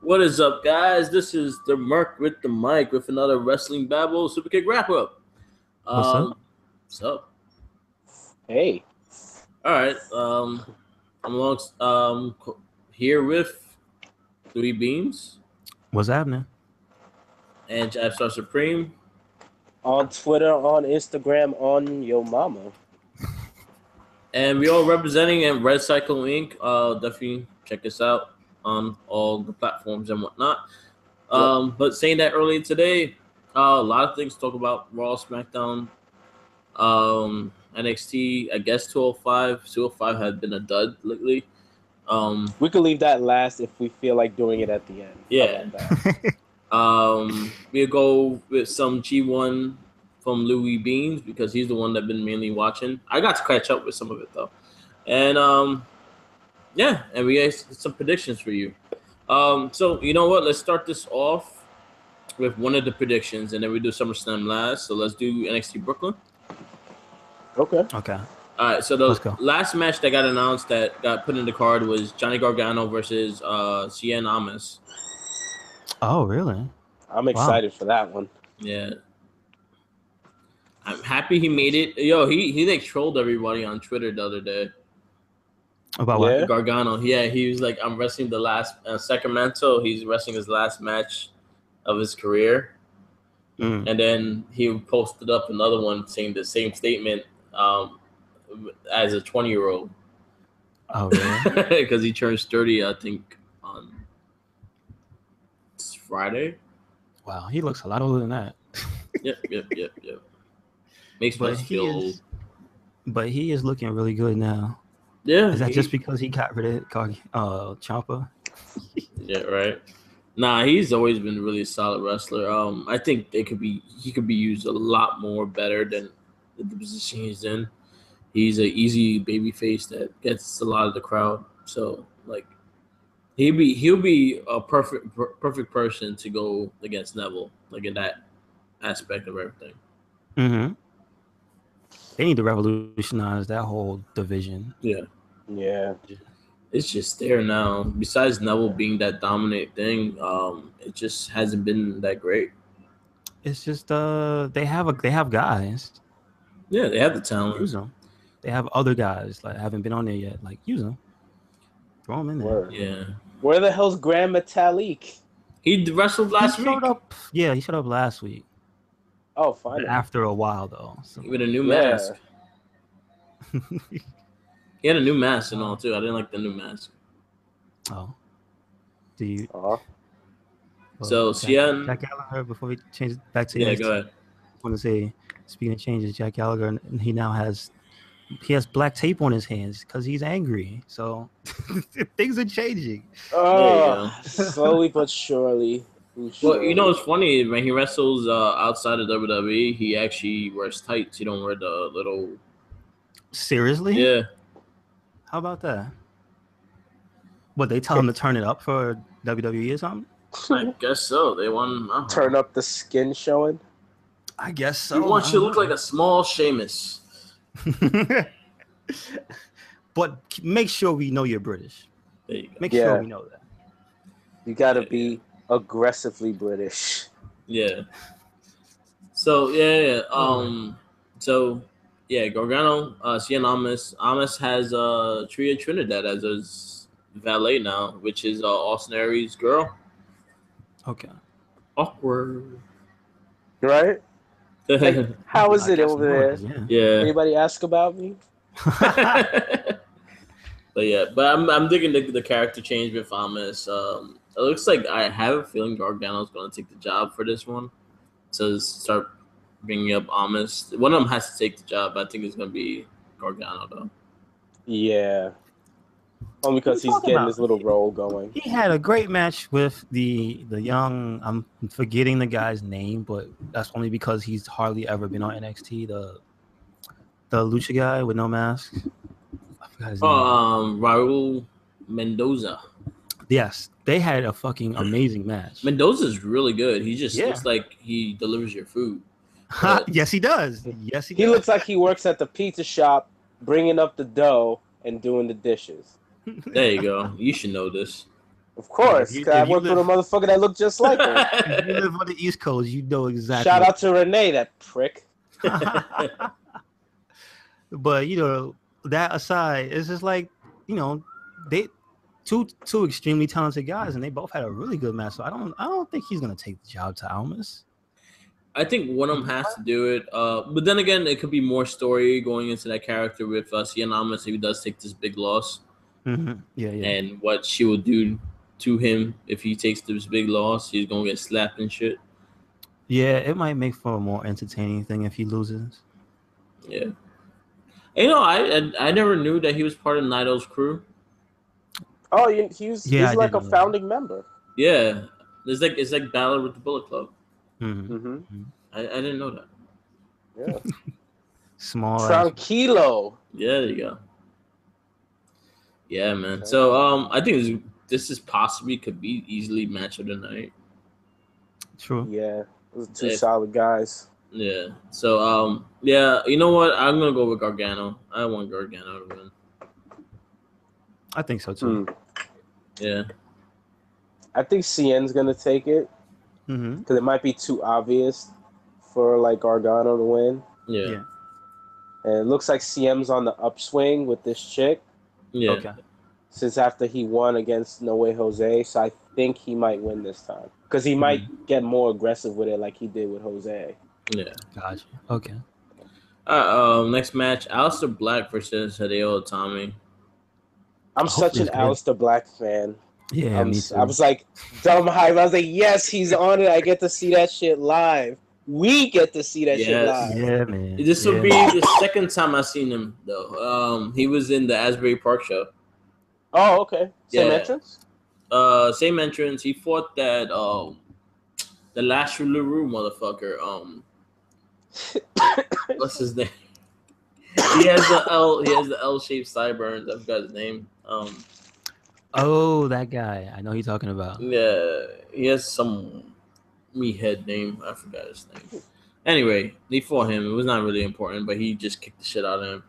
What is up, guys? This is the Merc with the mic with another Wrestling Babble Super Kick wrap up. What's up? What's up? Hey, All right. I'm here with Three Beams What's happening? and Jab Star Supreme, on Twitter, on Instagram, on Yo Mama. and we all representing in Red Cycle Inc. Definitely check us out on all the platforms and whatnot. But saying that earlier today, a lot of things to talk about Raw, SmackDown, NXT. I guess 205. 205 had been a dud lately. We could leave that last if we feel like doing it at the end. Yeah. How about that? We'll go with some G1 from Louis Beans because he's the one that been mainly watching. I got to catch up with some of it though, and and we have some predictions for you. So you know what? Let's start this off with one of the predictions, and then we do SummerSlam last. So let's do NXT Brooklyn. Okay. Okay. All right. So Let's the go. last match that got announced that got put in the card was Johnny Gargano versus Cien Amas. Oh, really? I'm excited for that one. Yeah. I'm happy he made it. Yo, he like trolled everybody on Twitter the other day. About Yeah. what? Gargano. Yeah, he was like, I'm wrestling the last Sacramento. He's wrestling his last match of his career. Mm. And then he posted up another one saying the same statement as a 20-year-old. Oh, really? Because he turns 30, I think, on Friday. Wow, he looks a lot older than that. Yep. Makes me feel old. But he is looking really good now. Yeah. Is that just because he got rid of Ciampa? Yeah, right. Nah, he's always been really a solid wrestler. I think he could be used a lot more better than the position he's in. He's an easy baby face that gets a lot of the crowd. So like he'll be a perfect person to go against Neville, like in that aspect of everything. Mm-hmm. They need to revolutionize that whole division. Yeah. It's just there now. Besides Neville being that dominant thing, it just hasn't been that great. It's just they have guys. Yeah, they have the talent. Use them. They have other guys like haven't been on there yet. Like use them. Throw them in there. Word. Yeah. Where the hell's Grand Metalik? He wrestled last week. Yeah, he showed up last week. Oh, finally. After a while though. So. With a new mask. He had a new mask and all too. I didn't like the new mask. Oh. Do you? So Cien. Jack Gallagher. Before we change it back to go ahead. I want to say, speaking of changes, Jack Gallagher, he now has black tape on his hands because he's angry. So things are changing. Oh, slowly but surely. Well, you know, it's funny when he wrestles outside of WWE, he actually wears tights. He don't wear the little. Seriously? Yeah. How about that? What, they tell him to turn it up for WWE or something? I guess so. They want turn up the skin showing. I guess so. He wants you to look like a small Sheamus. But make sure we know you're British. There you go. Make sure we know that. You gotta be aggressively British. Yeah. So Gargano, Cien Amas. Amas has Tria Trinidad as his valet now, which is Austin Aries' girl. Okay. Awkward. Right? Like, how is it over there? Yeah. Anybody ask about me? But I'm digging the character change with Amas. It looks like I have a feeling Gargano's going to take the job for this one. So start bringing up Amas. One of them has to take the job. I think it's going to be Gargano though. Yeah. Only because he's getting his little role going. He had a great match with the young. I'm forgetting the guy's name, but that's only because he's hardly ever been on NXT. The lucha guy with no mask. I forgot his name. Raul Mendoza. Yes, they had a fucking amazing match. Mendoza's really good. He just looks like he delivers your food. Yes, he does. Yes, he does. He looks like he works at the pizza shop, bringing up the dough and doing the dishes. There you go. You should know this. Of course, because I worked with a motherfucker that looked just like him. If you live on the East Coast, you know exactly. Shout out to Renee, that prick. But that aside, it's just like they two extremely talented guys, and they both had a really good match. So I don't think he's gonna take the job to Almas. I think one of them has to do it. But then again, it could be more story going into that character with Cien Almas if he does take this big loss. Mm-hmm. Yeah. And what she will do to him if he takes this big loss. He's gonna get slapped and shit. Yeah, it might make for a more entertaining thing if he loses. Yeah. I never knew that he was part of Naito's crew. Oh, he's like a founding member. Yeah, it's like Battle with the Bullet Club. Mm-hmm. I didn't know that. Yeah. Small. Tranquilo. Yeah, there you go. Yeah, man. Okay. So I think this is possibly could be easily match of the night. True. Yeah, those are two solid guys. Yeah. So yeah, you know what? I'm gonna go with Gargano. I want Gargano to win. I think so too. Yeah. I think Cien's gonna take it because it might be too obvious for like Gargano to win. Yeah. And it looks like CM's on the upswing with this chick. Yeah. Okay. Since after he won against No Way Jose, so I think he might win this time because he might get more aggressive with it, like he did with Jose. Yeah. Gotcha. Okay. Next match: Aleister Black versus Hideo Itami. I'm such an Aleister Black fan. Yeah, me too. I was like, dumb hype. I was like, yes, he's on it. I get to see that shit live. We get to see that shit live. Yeah, man. This will be the second time I've seen him, though. He was in the Asbury Park show. Oh, okay. Same entrance? Same entrance. He fought that the Lashley LaRue motherfucker. What's his name? He has the L-shaped sideburns. I forgot his name. Oh, that guy. I know who you're talking about. Yeah, he has some meathead name. I forgot his name. Anyway, they fought him. It was not really important, but he just kicked the shit out of him.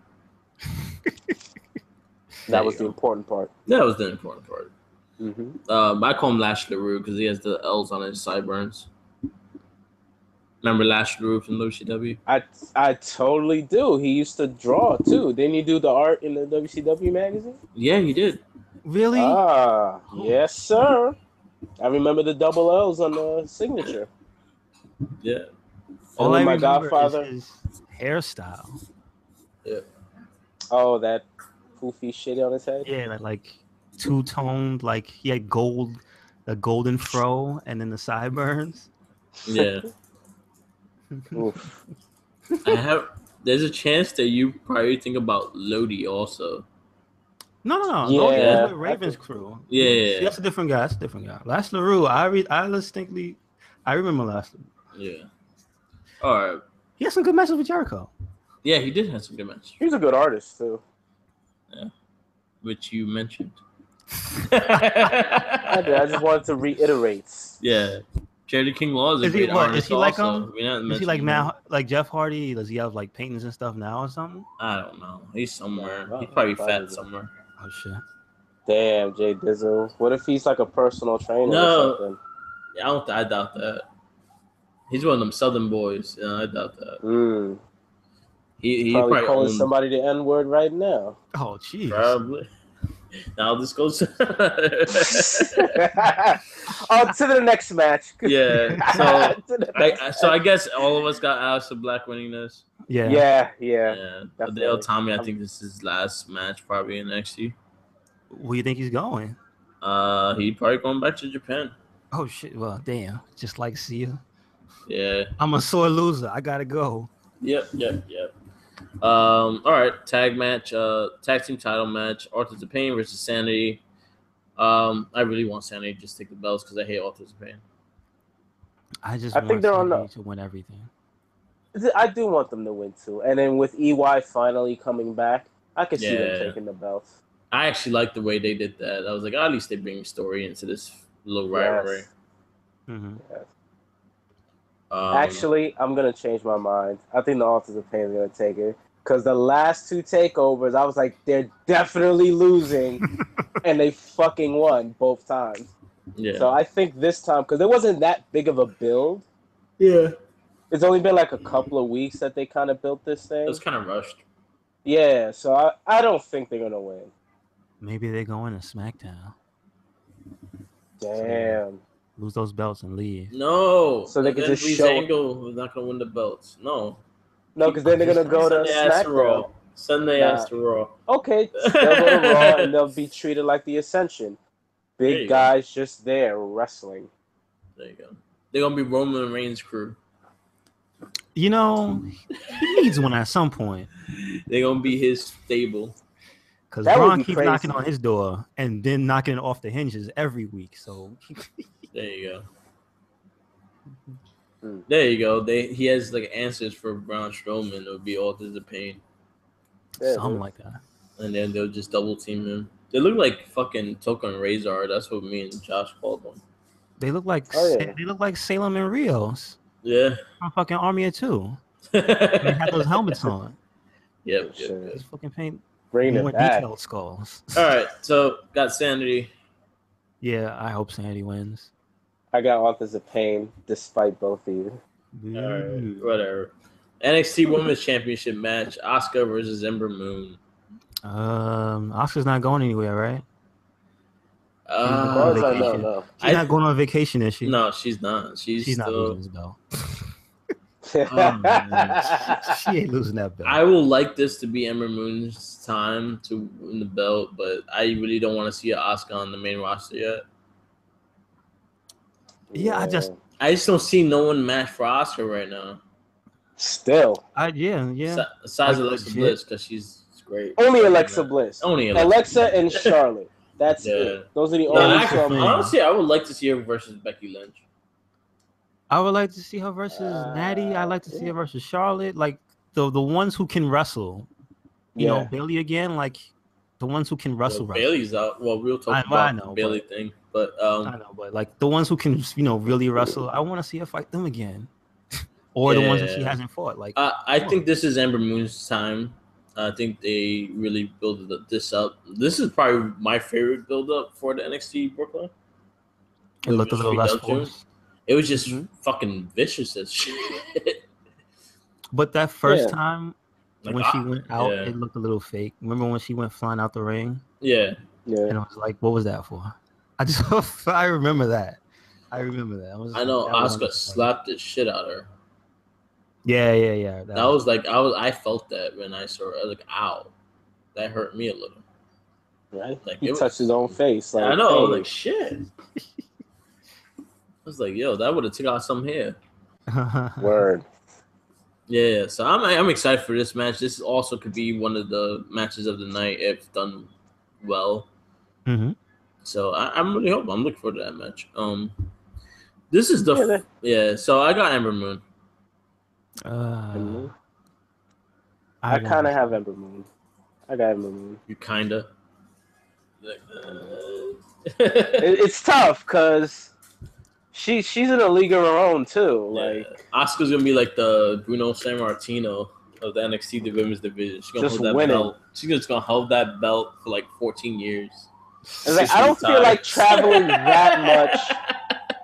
That was the important part. That was the important part. Mm-hmm. I call him Lash LaRue because he has the L's on his sideburns. Remember Lash LaRue from WCW? I totally do. He used to draw too. Didn't he do the art in the WCW magazine? Yeah, he did. Really? Yes, sir. I remember the double L's on the signature. Yeah. All I remember Godfather is his hairstyle. Yeah. Oh, that poofy shit on his head? Yeah, like two-toned, like he had the golden fro and then the sideburns. Yeah. Oof. There's a chance that you probably think about Lodi also. No. Yeah. Lodi is with Raven's crew. Yeah. See, that's a different guy. Lash LaRue, I remember Lash LaRue. Yeah. All right. He had some good matches with Jericho. Yeah, he did have some good matches. He's a good artist too. Yeah. Which you mentioned. I just wanted to reiterate. Yeah. Charity King Law is a great artist. Is he like Is he like now, like Jeff Hardy? Does he have like paintings and stuff now or something? I don't know. He's somewhere. He's probably fat somewhere. Oh shit! Damn, Jay Dizzle. What if he's like a personal trainer or something? Yeah, I doubt that. He's one of them Southern boys. Yeah, I doubt that. He probably calling owns somebody the N-word right now. Oh, jeez. Probably. Now this goes on to the next match. Yeah. So I guess all of us got Aleister Black winning this. Yeah. Hideo Itami, I think this is his last match probably in NXT. Where do you think he's going? He probably going back to Japan. Oh shit! Well, damn. Just like Sia. Yeah. I'm a sore loser. I gotta go. Yep. All right, tag team title match. Authors of Pain versus Sanity. I really want Sanity to just take the belts because I hate Authors of Pain. I think they're on to win everything. I do want them to win too, and then with EY finally coming back, I could see them taking the belts. I actually like the way they did that. I was like, at least they bring story into this little rivalry. Yes. Mm-hmm. Yes. Actually, I'm gonna change my mind. I think the Authors of Pain is gonna take it because the last two takeovers, I was like, they're definitely losing, and they fucking won both times. Yeah. So I think this time, because it wasn't that big of a build. Yeah. It's only been like a couple of weeks that they kind of built this It thing. was kind of rushed. Yeah, so I don't think they're gonna win. Maybe they go into SmackDown. Damn. Lose those belts and leave. No. So they could then just Breeze show- Angle is not gonna win the belts. No. No, because then they're gonna go to Send their ass to Raw. SmackDown. Send their ass to Raw. Okay, they'll go to Raw and they'll be treated like the Ascension. There Big you guys just there wrestling. There you go. They're gonna be Roman Reigns' crew. You know, he needs one at some point. They're gonna be his stable. Because That would Braun be keeps crazy. knocking on his door and then knocking it off the hinges every week. So There you go. Hmm. There you go. He has like answers for Braun Strowman. It would be Authors of Pain, Yeah, something dude. like that. and then they'll just double team him. They look like fucking Toka and Razor. That's what me and Josh called them. They look like Oh, yeah. Salem and Rios Yeah. from fucking Army of Two. yep. They had those helmets on. Yep. Shit. Just fucking paint Bringing more it back. detailed skulls. All right. So got Sanity. Yeah, I hope Sandy wins. I got Authors of Pain, despite both of you. All right. Whatever. NXT Women's Championship match: Asuka versus Ember Moon. Oscar's not going anywhere, right? As far as I know, vacation. no. She's not going on vacation, is she? No, she's not. She's not still. losing this belt. man. She ain't losing that belt. I will like this to be Ember Moon's time to win the belt, but I really don't want to see Asuka on the main roster yet. Yeah, I just don't see no one match for Asuka right now. Still. Yeah. Besides Like, Alexa legit. Bliss, because she's great. Only Alexa Bliss. Only Alexa and Charlotte. That's Yeah. it. Those are the No, only actually, two. honestly, I would like to see her versus Becky Lynch. I would like to see her versus Natty. I like to see her versus Charlotte. Like the ones who can wrestle. You know, Bailey again. Like the ones who can wrestle. Well, Bailey's out. Well, we'll talk I about know, the Bailey thing, but I know, but like the ones who can, really wrestle. I want to see her fight them again, or the ones that she hasn't fought. Like I think this is Ember Moon's time. I think they really build this up. This is probably my favorite build up for the NXT Brooklyn. it looked a little less forced. It was just fucking vicious as shit. But that first time Like, when she went out, it looked a little fake. Remember when she went flying out the ring? Yeah. And I was like, what was that for? I remember that. I know Asuka slapped the shit out of her. Yeah. That was like I felt that when I saw her. I was like, ow. That hurt me a little. Right? Like He touched his own face. Like, I know, hey. like shit. I was like, yo, that would have took out some hair. Word. Yeah, so I'm excited for this match. This also could be one of the matches of the night if done well. Mm-hmm. So I'm really hoping. I'm looking forward to that match. This is the So I got Ember Moon. I kind of have Ember Moon. I got Ember Moon. You kinda. It's tough because she's in a league of her own too. Like Asuka's gonna be like the Bruno Sammartino of the NXT women's division. She's gonna just hold that winning. belt. She's just gonna hold that belt for like 14 years. It's like, I don't feel like traveling that much.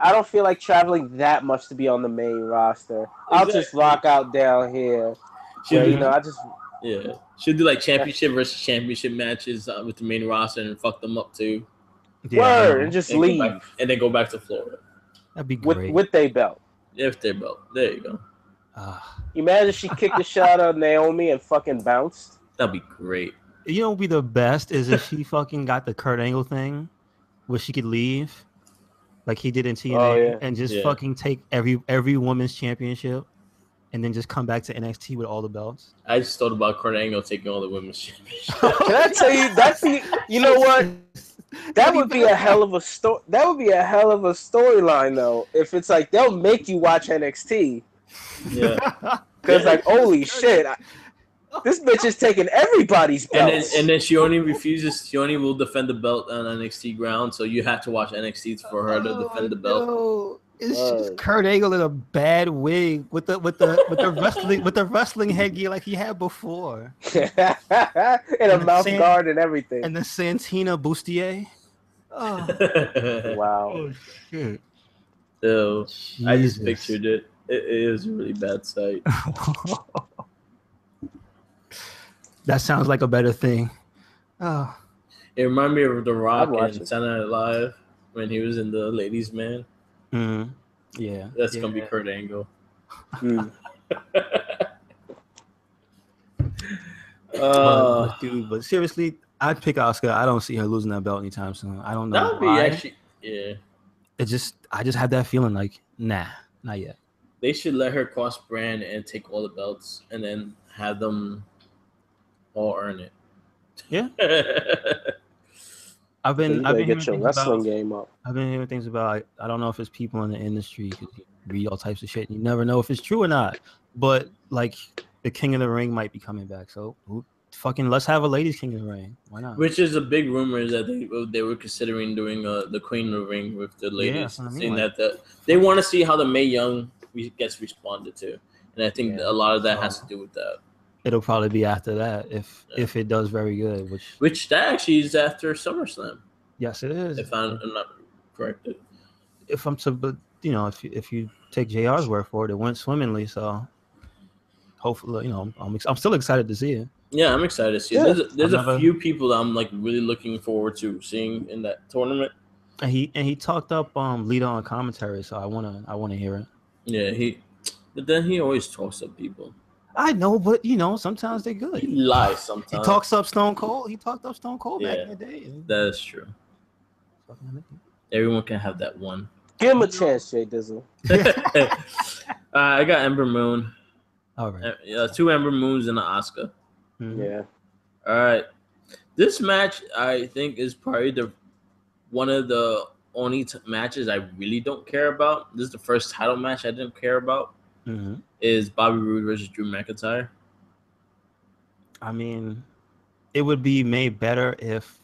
I don't feel like traveling that much to be on the main roster. I'll just rock out down here. She'll do like championship versus championship matches with the main roster and fuck them up too. Word, and just leave. And then go back to Florida. That'd be great. With their belt. If their belt. There you go. Imagine if she kicked the shot out of Naomi and fucking bounced. That'd be great. You know what would be the best is if she fucking got the Kurt Angle thing where she could leave like he did in TNA and just fucking take every women's championship and then just come back to NXT with all the belts. I just thought about Kurt Angle taking all the women's championships. Can I tell you, you know what? That would be a hell of a story. That would be a hell of a storyline, though. If it's like they'll make you watch NXT, because like holy shit, this bitch is taking everybody's belts. And then she only refuses. She only will defend the belt on NXT ground. So you have to watch NXT for her to defend the belt. No. It's just Kurt Angle in a bad wig with the wrestling headgear like he had before, and a mouth guard and everything, and the Santina bustier. Wow. Oh shit. So I just Jesus. pictured it. It is a really bad sight. That sounds like a better thing. Oh. It reminded me of The Rock watch and it. Saturday Night Live when he was in the Ladies' Man. Mm. Yeah. That's gonna be Kurt Angle. But seriously, I'd pick Oscar. I don't see her losing that belt anytime soon. I don't know that would be why. actually, yeah. I just have that feeling like, nah, not yet. They should let her cross brand and take all the belts and then have them all earn it. Yeah. I've been get hearing your things wrestling about. game up. I've been hearing things about. I don't know if it's people in the industry because you read all types of shit. And you never know if it's true or not. But like the King of the Ring might be coming back. So fucking let's have a ladies King of the Ring. Why not? Which is a big rumor that they were considering doing the Queen of the Ring with the ladies. Yeah, that's what I mean, Saying like, that they want to see how the Mae Young gets responded to, and I think a lot of that has to do with that. It'll probably be after that if it does very good. Which that actually is after SummerSlam. Yes, it is. If I'm not corrected. If I'm to, but you know, if you take JR's word for it, it went swimmingly. So hopefully, you know, I'm still excited to see it. Yeah, I'm excited to see it. There's a few people that I'm like really looking forward to seeing in that tournament. And he talked up Lita on commentary, so I wanna hear it. Yeah, but then he always talks up people. I know, but you know, sometimes they're good. He lies sometimes. He talks up Stone Cold. He talked up Stone Cold back in the day. That is true. Everyone can have that one. Give him a chance, Jay Dizzle. I got Ember Moon. All right. 2 Ember Moons and an Asuka. Mm-hmm. Yeah. All right. This match, I think, is probably one of the only matches I really don't care about. This is the first title match I didn't care about. Mm-hmm. Is Bobby Roode versus Drew McIntyre. I mean, it would be made better if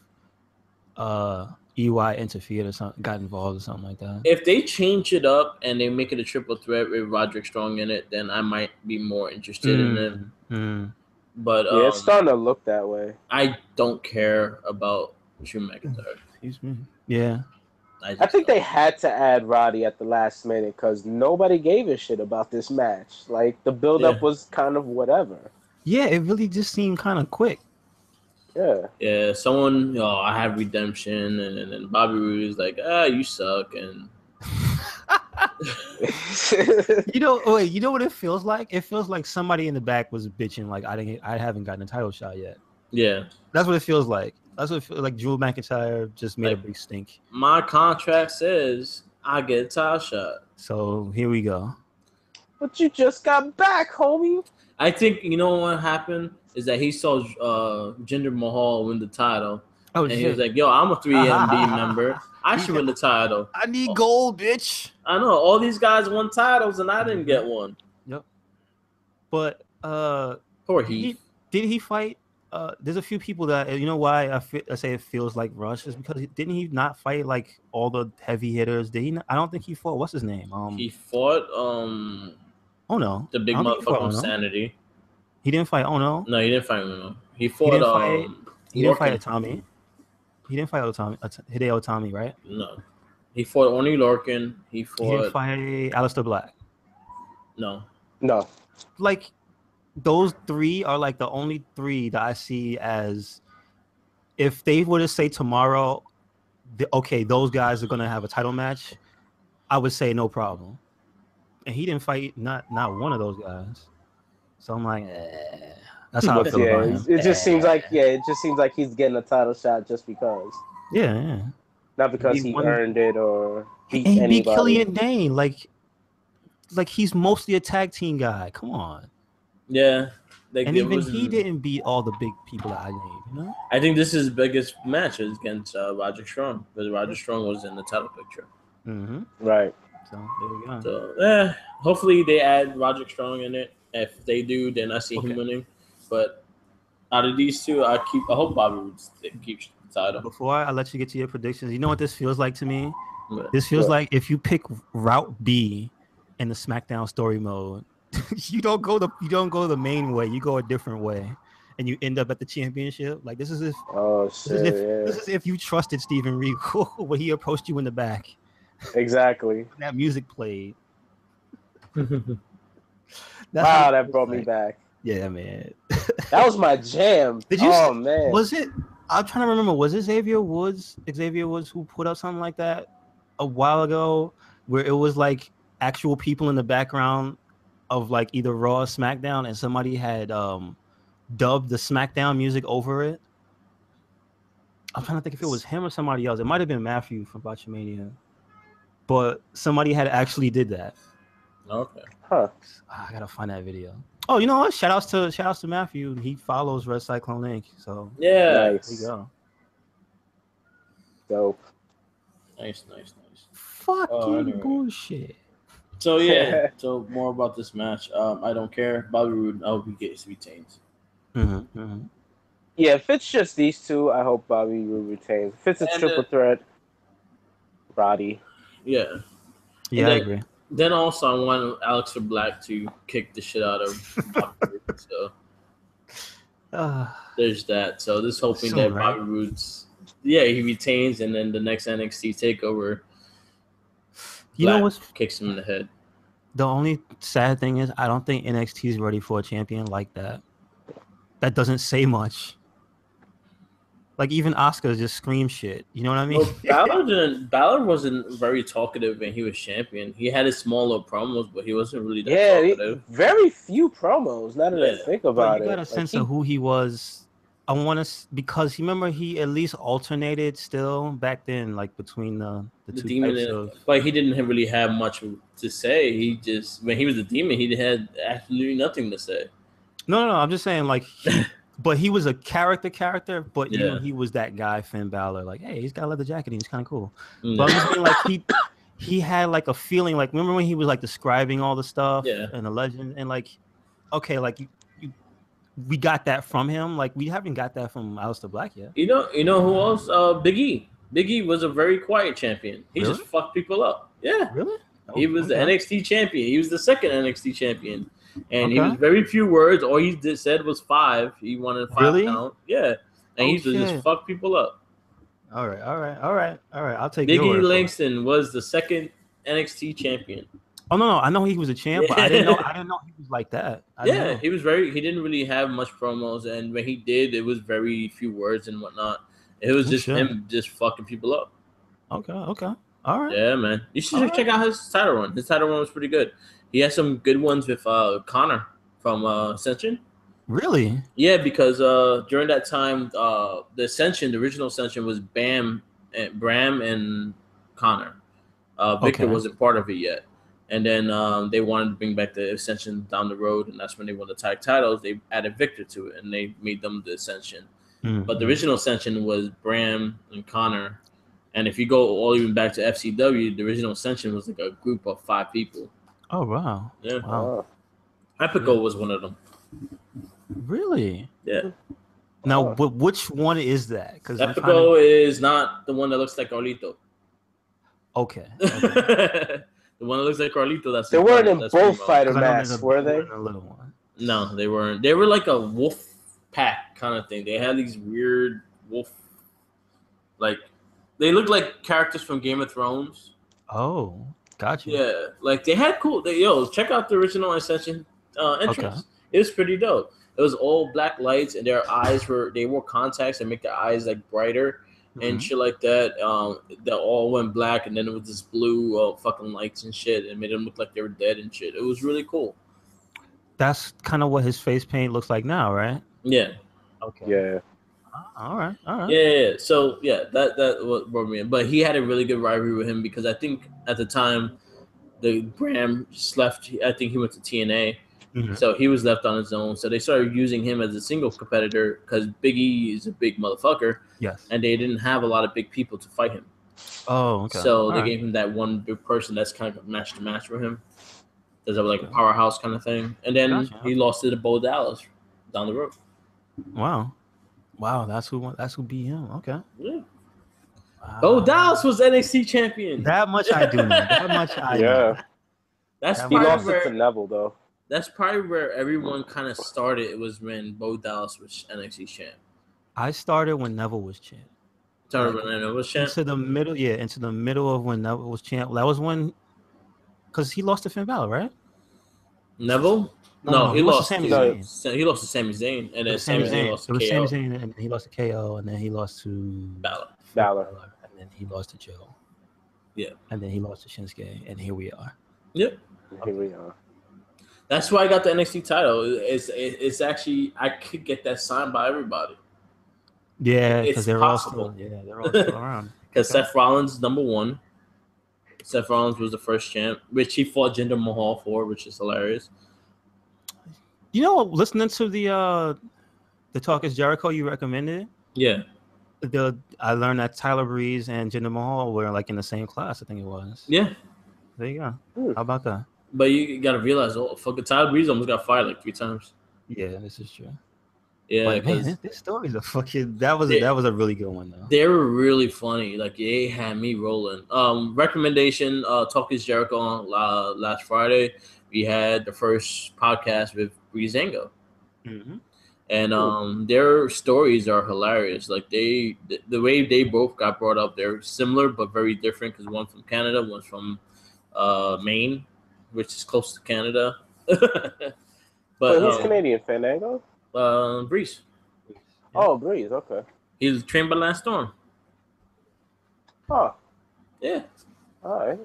EY interfered or something, got involved or something like that. If they change it up and they make it a triple threat with Roderick Strong in it, then I might be more interested in it. Mm. But yeah, it's starting to look that way. I don't care about Drew McIntyre. Excuse me. Yeah. I think they had to add Roddy at the last minute because nobody gave a shit about this match. Like, the build-up was kind of whatever. Yeah, it really just seemed kind of quick. Yeah. Yeah, someone, I have redemption, and then Bobby Roode is like, you suck, and... you know what it feels like? It feels like somebody in the back was bitching, like, I haven't gotten a title shot yet. Yeah. That's what it feels like. That's what it feels like. Drew McIntyre just made a big stink. My contract says I get a title shot. So here we go. But you just got back, homie. I think you know what happened is that he saw Jinder Mahal win the title. Oh, and shit. He was like, yo, I'm a 3MB member. I should win the title. I need gold, bitch. I know. All these guys won titles and I didn't get one. Yep. But poor Heath. Did he fight? There's a few people that, you know why I say it feels like Rush is because didn't he not fight like all the heavy hitters? Did he not? I don't think he fought. What's his name? He fought Oh no. The big motherfucker from Sanity. He didn't fight Ono. No, he didn't fight Ono. He fought he didn't fight Otami. He didn't fight Hideo Otami, right? No. He fought Oni Lorcan. He didn't fight Aleister Black. No. Like, those 3 are like the only 3 that I see as if they were to say tomorrow, okay, those guys are gonna have a title match, I would say no problem. And he didn't fight not one of those guys. So I'm like, that's how I feel about him. It just seems like he's getting a title shot just because. Yeah. Not because he earned it or beat anybody. And beat Killian Dane. Like he's mostly a tag team guy. Come on. Yeah. And even he didn't beat all the big people that I named, you know? I think this is his biggest match is against Roger Strong, because Roger Strong was in the title picture. Mm-hmm. Right. So there we go. So hopefully they add Roger Strong in it. If they do, then I see him winning. But out of these 2, I hope Bobby Roode keeps the title. Before I let you get to your predictions, you know what this feels like to me? This feels like if you pick Route B in the SmackDown story mode, you don't go the main way, you go a different way. and you end up at the championship. Like this is if this is if you trusted Steven Regal when he approached you in the back. Exactly. When that music played. Wow, that brought me back. Yeah, man. That was my jam. Man. Was it? I'm trying to remember. Was it Xavier Woods who put up something like that a while ago, where it was like actual people in the background of like either Raw or SmackDown, and somebody had dubbed the SmackDown music over it. I'm trying to think if it was him or somebody else. It might have been Matthew from Botchamania, but somebody had actually did that. Okay. Huh. I gotta find that video. Oh, you know what? Shout outs to Matthew. He follows Red Cyclone Inc. So yeah, nice. There you go. Dope. Nice. Fucking bullshit. So yeah, so more about this match. I don't care. Bobby Roode, I hope he gets retains. Yeah, if it's just these two, I hope Bobby Roode retains. If it's a triple threat, Roddy. Yeah. Yeah, I agree. Then also I want Aleister Black to kick the shit out of Bobby Roode. So there's that. So this hoping that Bobby Roode's he retains, and then the next NXT takeover, you know what kicks him in the head. The only sad thing is I don't think NXT is ready for a champion like that. That doesn't say much. Like even Asuka just screams shit. You know what I mean? Well, Balor wasn't very talkative when he was champion. He had his smaller promos, but he wasn't really that talkative. Very few promos. Now that I think about it, you got a sense of who he was. I want to because remember he at least alternated still back then, like between the two demon types of. Like he didn't really have much to say. He just when he was a demon, he had absolutely nothing to say. No. I'm just saying like. But he was a character, but you know, he was that guy, Finn Balor. Like, hey, he's got a leather jacket and he's kind of cool. But I'm just saying, like, he had like a feeling, like, remember when he was like describing all the stuff and the legend, and like, okay, like we got that from him. Like, we haven't got that from Aleister Black yet. You know who else? Big E. Big E was a very quiet champion. He just fucked people up. Yeah, really. He was the NXT champion. He was the second NXT champion. And he was very few words. All he said was 5. He wanted 5 count. Yeah. And he just fuck people up. All right. I'll take Big E Langston was the second NXT champion. Oh no, I know he was a champ, but I didn't know he was like that. He was he didn't really have much promos, and when he did, it was very few words and whatnot. It was just him just fucking people up. Okay. All right. Yeah, man. You should check out his title run. His title run was pretty good. He has some good ones with Connor from Ascension. Really? Yeah, because during that time, the Ascension, the original Ascension was Bram and Connor. Victor wasn't part of it yet. And then they wanted to bring back the Ascension down the road, and that's when they won the tag titles. They added Victor to it, and they made them the Ascension. Mm-hmm. But the original Ascension was Bram and Connor. And if you go all even back to FCW, the original Ascension was like a group of 5 people. Oh, wow. Yeah. Wow. Epico was one of them. Really? Yeah. Now, which one is that? Because Epico is not the one that looks like Carlito. Okay. The one that looks like Carlito, they weren't in both fighter masks, were they? A little one. No, they weren't. They were like a wolf pack kind of thing. They had these weird wolf, like, they looked like characters from Game of Thrones. Oh. Gotcha. Yeah, like they had cool. Check out the original Ascension entrance. Okay. It was pretty dope. It was all black lights, and their eyes they wore contacts and make their eyes like brighter and shit like that. They all went black, and then it was this blue fucking lights and shit, and made them look like they were dead and shit. It was really cool. That's kind of what his face paint looks like now, right? Yeah. Okay. Yeah. All right. Yeah. So that what brought me in, but he had a really good rivalry with him because I think at the time, the Bram just left. I think he went to TNA, so he was left on his own. So they started using him as a single competitor because Big E is a big motherfucker. Yes. And they didn't have a lot of big people to fight him. Oh, okay. So they gave him that one big person that's kind of match to match for him. There's like a powerhouse kind of thing, and then he lost it to Bo Dallas down the road. Wow, that's who beat him. Okay. Yeah. Bo Dallas was NXT champion. That much I do know. That much I know. He lost it to Neville though. That's probably where everyone kind of started. It was when Bo Dallas was NXT champ. I started when Neville was champ. Started when Neville was champ. Into the middle of when Neville was champ. That was when, because he lost to Finn Balor, right? Neville? No, he lost to Sami Zayn. He lost to Sami Zayn, and then Sami Zayn lost to KO. It was Sami Zayn, and he lost to KO, and then he lost to Balor, and then he lost to Joe. Yeah, and then he lost to Shinsuke, and here we are. Yep, here we are. That's why I got the NXT title. It's actually, I could get that signed by everybody. Yeah, because they're all still around. Because Seth Rollins #1. Seth Rollins was the first champ, which he fought Jinder Mahal for, which is hilarious. You know, listening to the Talk is Jericho you recommended. Yeah. I learned that Tyler Breeze and Jinder Mahal were like in the same class. I think it was. Yeah. There you go. How about that? But you gotta realize, fucking Tyler Breeze almost got fired like 3 times. Yeah, this is true. Yeah, but man, this story's a fucking that was a really good one though. They were really funny. Like they had me rolling. Recommendation: Talk is Jericho on last Friday. We had the first podcast with Breezango. Mm-hmm. And their stories are hilarious. Like the way they both got brought up, they're similar but very different. Because one's from Canada, one's from Maine, which is close to Canada. But who's Canadian? Fandango? Breeze. Yeah. Oh, Breeze. Okay. He was trained by Lance Storm. Oh. Yeah. All right.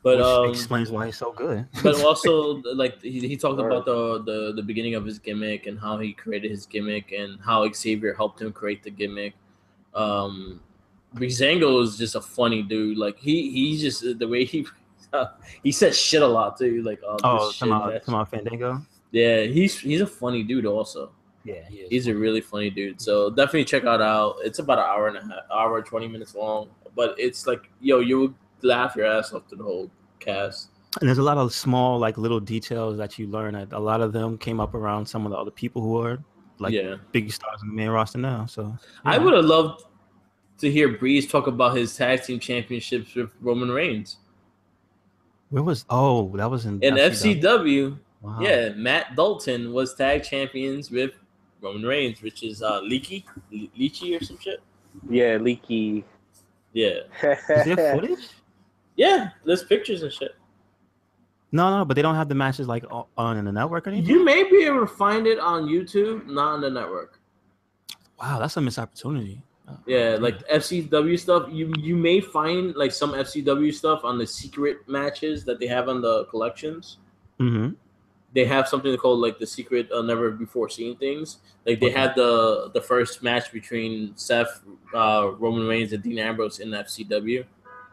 But which explains why he's so good. But also, like he talked about the beginning of his gimmick and how he created his gimmick and how Xavier helped him create the gimmick. Breezango is just a funny dude. Like he's just the way he says shit a lot too. Like come on, Fandango. Yeah, he's a funny dude also. Yeah, he is. He's a really funny dude. So definitely check it out. It's about an hour and a half, hour 20 minutes long. But it's like, you would laugh your ass off to the whole cast. And there's a lot of small, like little details that you learn. A lot of them came up around some of the other people who are like big stars in the main roster now. So I would have loved to hear Breeze talk about his tag team championships with Roman Reigns. Where was that was in FCW. Wow. Yeah, Matt Dalton was tag champions with Roman Reigns, which is Leaky or some shit. Yeah, Leaky. Yeah. Is there footage? Yeah, there's pictures and shit. No, but they don't have the matches like on the network or anything? You may be able to find it on YouTube, not on the network. Wow, that's a missed opportunity. Yeah, like FCW stuff. You may find like some FCW stuff on the secret matches that they have on the collections. Mm-hmm. They have something called like the secret never before seen things. Like they had the first match between Seth, Roman Reigns, and Dean Ambrose in FCW.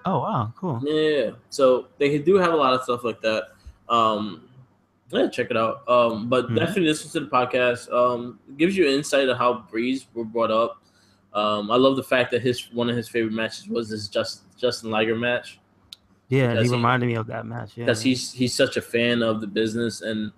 Oh wow, cool. Yeah, so they do have a lot of stuff like that. Yeah, check it out. But definitely listen to the podcast. It gives you insight of how Breeze were brought up. I love the fact that one of his favorite matches was this Justin Liger match. Yeah, he reminded me of that match. Yeah, because he's such a fan of the business, and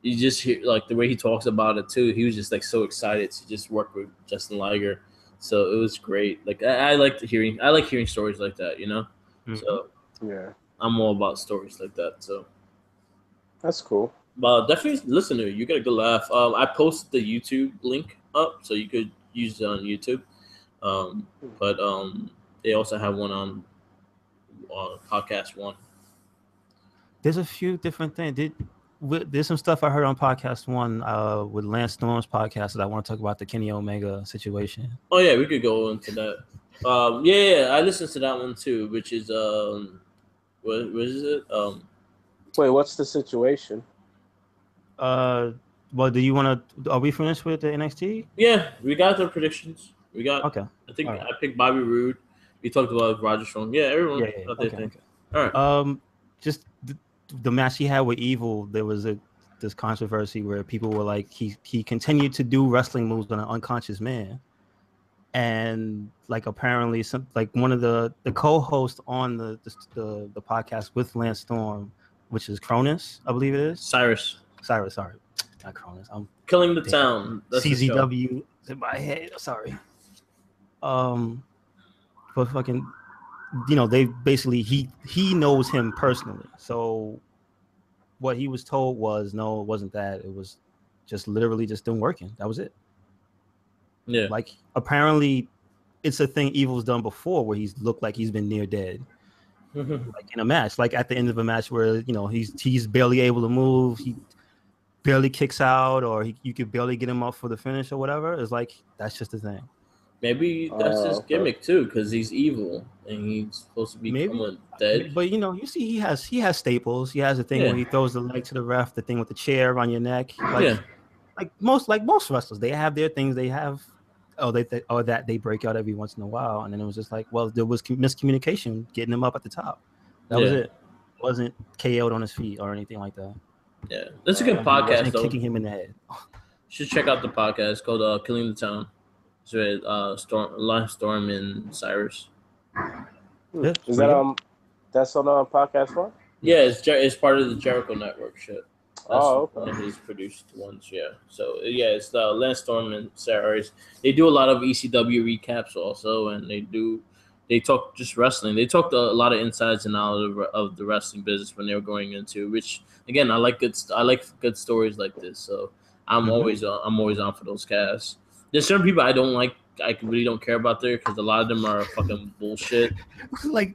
you just hear like the way he talks about it too. He was just like so excited to just work with Justin Liger, so it was great. Like I like hearing stories like that, you know. Mm-hmm. So yeah, I'm all about stories like that. So that's cool. But definitely listen to it. You get a good laugh. I posted the YouTube link up, so you could use it on YouTube. But they also have one on Podcast One. There's a few different things. There's some stuff I heard on Podcast One with Lance Storm's podcast that I want to talk about the Kenny Omega situation. Oh yeah, we could go into that. Yeah, I listened to that one too, which is what is it? Wait, what's the situation? Well, do you want to? Are we finished with the NXT? Yeah, we got the predictions. We got. Okay. I think I picked Bobby Roode. We talked about Roger Strong. Yeah, everyone. Yeah. Okay. All right. Just the match he had with Evil, there was this controversy where people were like, he continued to do wrestling moves on an unconscious man, and like apparently one of the co-hosts on the podcast with Lance Storm, which is Cronus, I believe it is. Cyrus, sorry, not Cronus. I'm Killing the Town. That's CZW in my head. Sorry. But fucking, they basically he knows him personally, so what he was told was no, it wasn't that. It was just literally just them working. That was it. Yeah. Like apparently, it's a thing Evil's done before where he's looked like he's been near dead, like in a match, like at the end of a match where he's barely able to move, he barely kicks out, or you could barely get him up for the finish or whatever. It's like that's just the thing. Maybe that's his gimmick too, because he's evil and he's supposed to become dead. But you see, he has staples. He has a thing where he throws the leg to the ref, the thing with the chair around your neck. Like most wrestlers, they have their things. They have that they break out every once in a while, and then it was just like, well, there was miscommunication getting him up at the top. That was it. It wasn't KO'd on his feet or anything like that. Yeah, that's a good podcast though. Kicking him in the head. You should check out the podcast called "Killing the Town." It's with Storm and Cyrus. Is that that's on a podcast one? Yeah, it's part of the Jericho Network shit. That's one of his produced ones, yeah. So yeah, it's Lance Storm and Cyrus. They do a lot of ECW recaps also, and they talk just wrestling. They talked a lot of insides and out of the wrestling business when they were going into. Which again, I like good stories like this. So I'm always on for those casts. There's certain people I don't like. I really don't care about there because a lot of them are fucking bullshit. Like,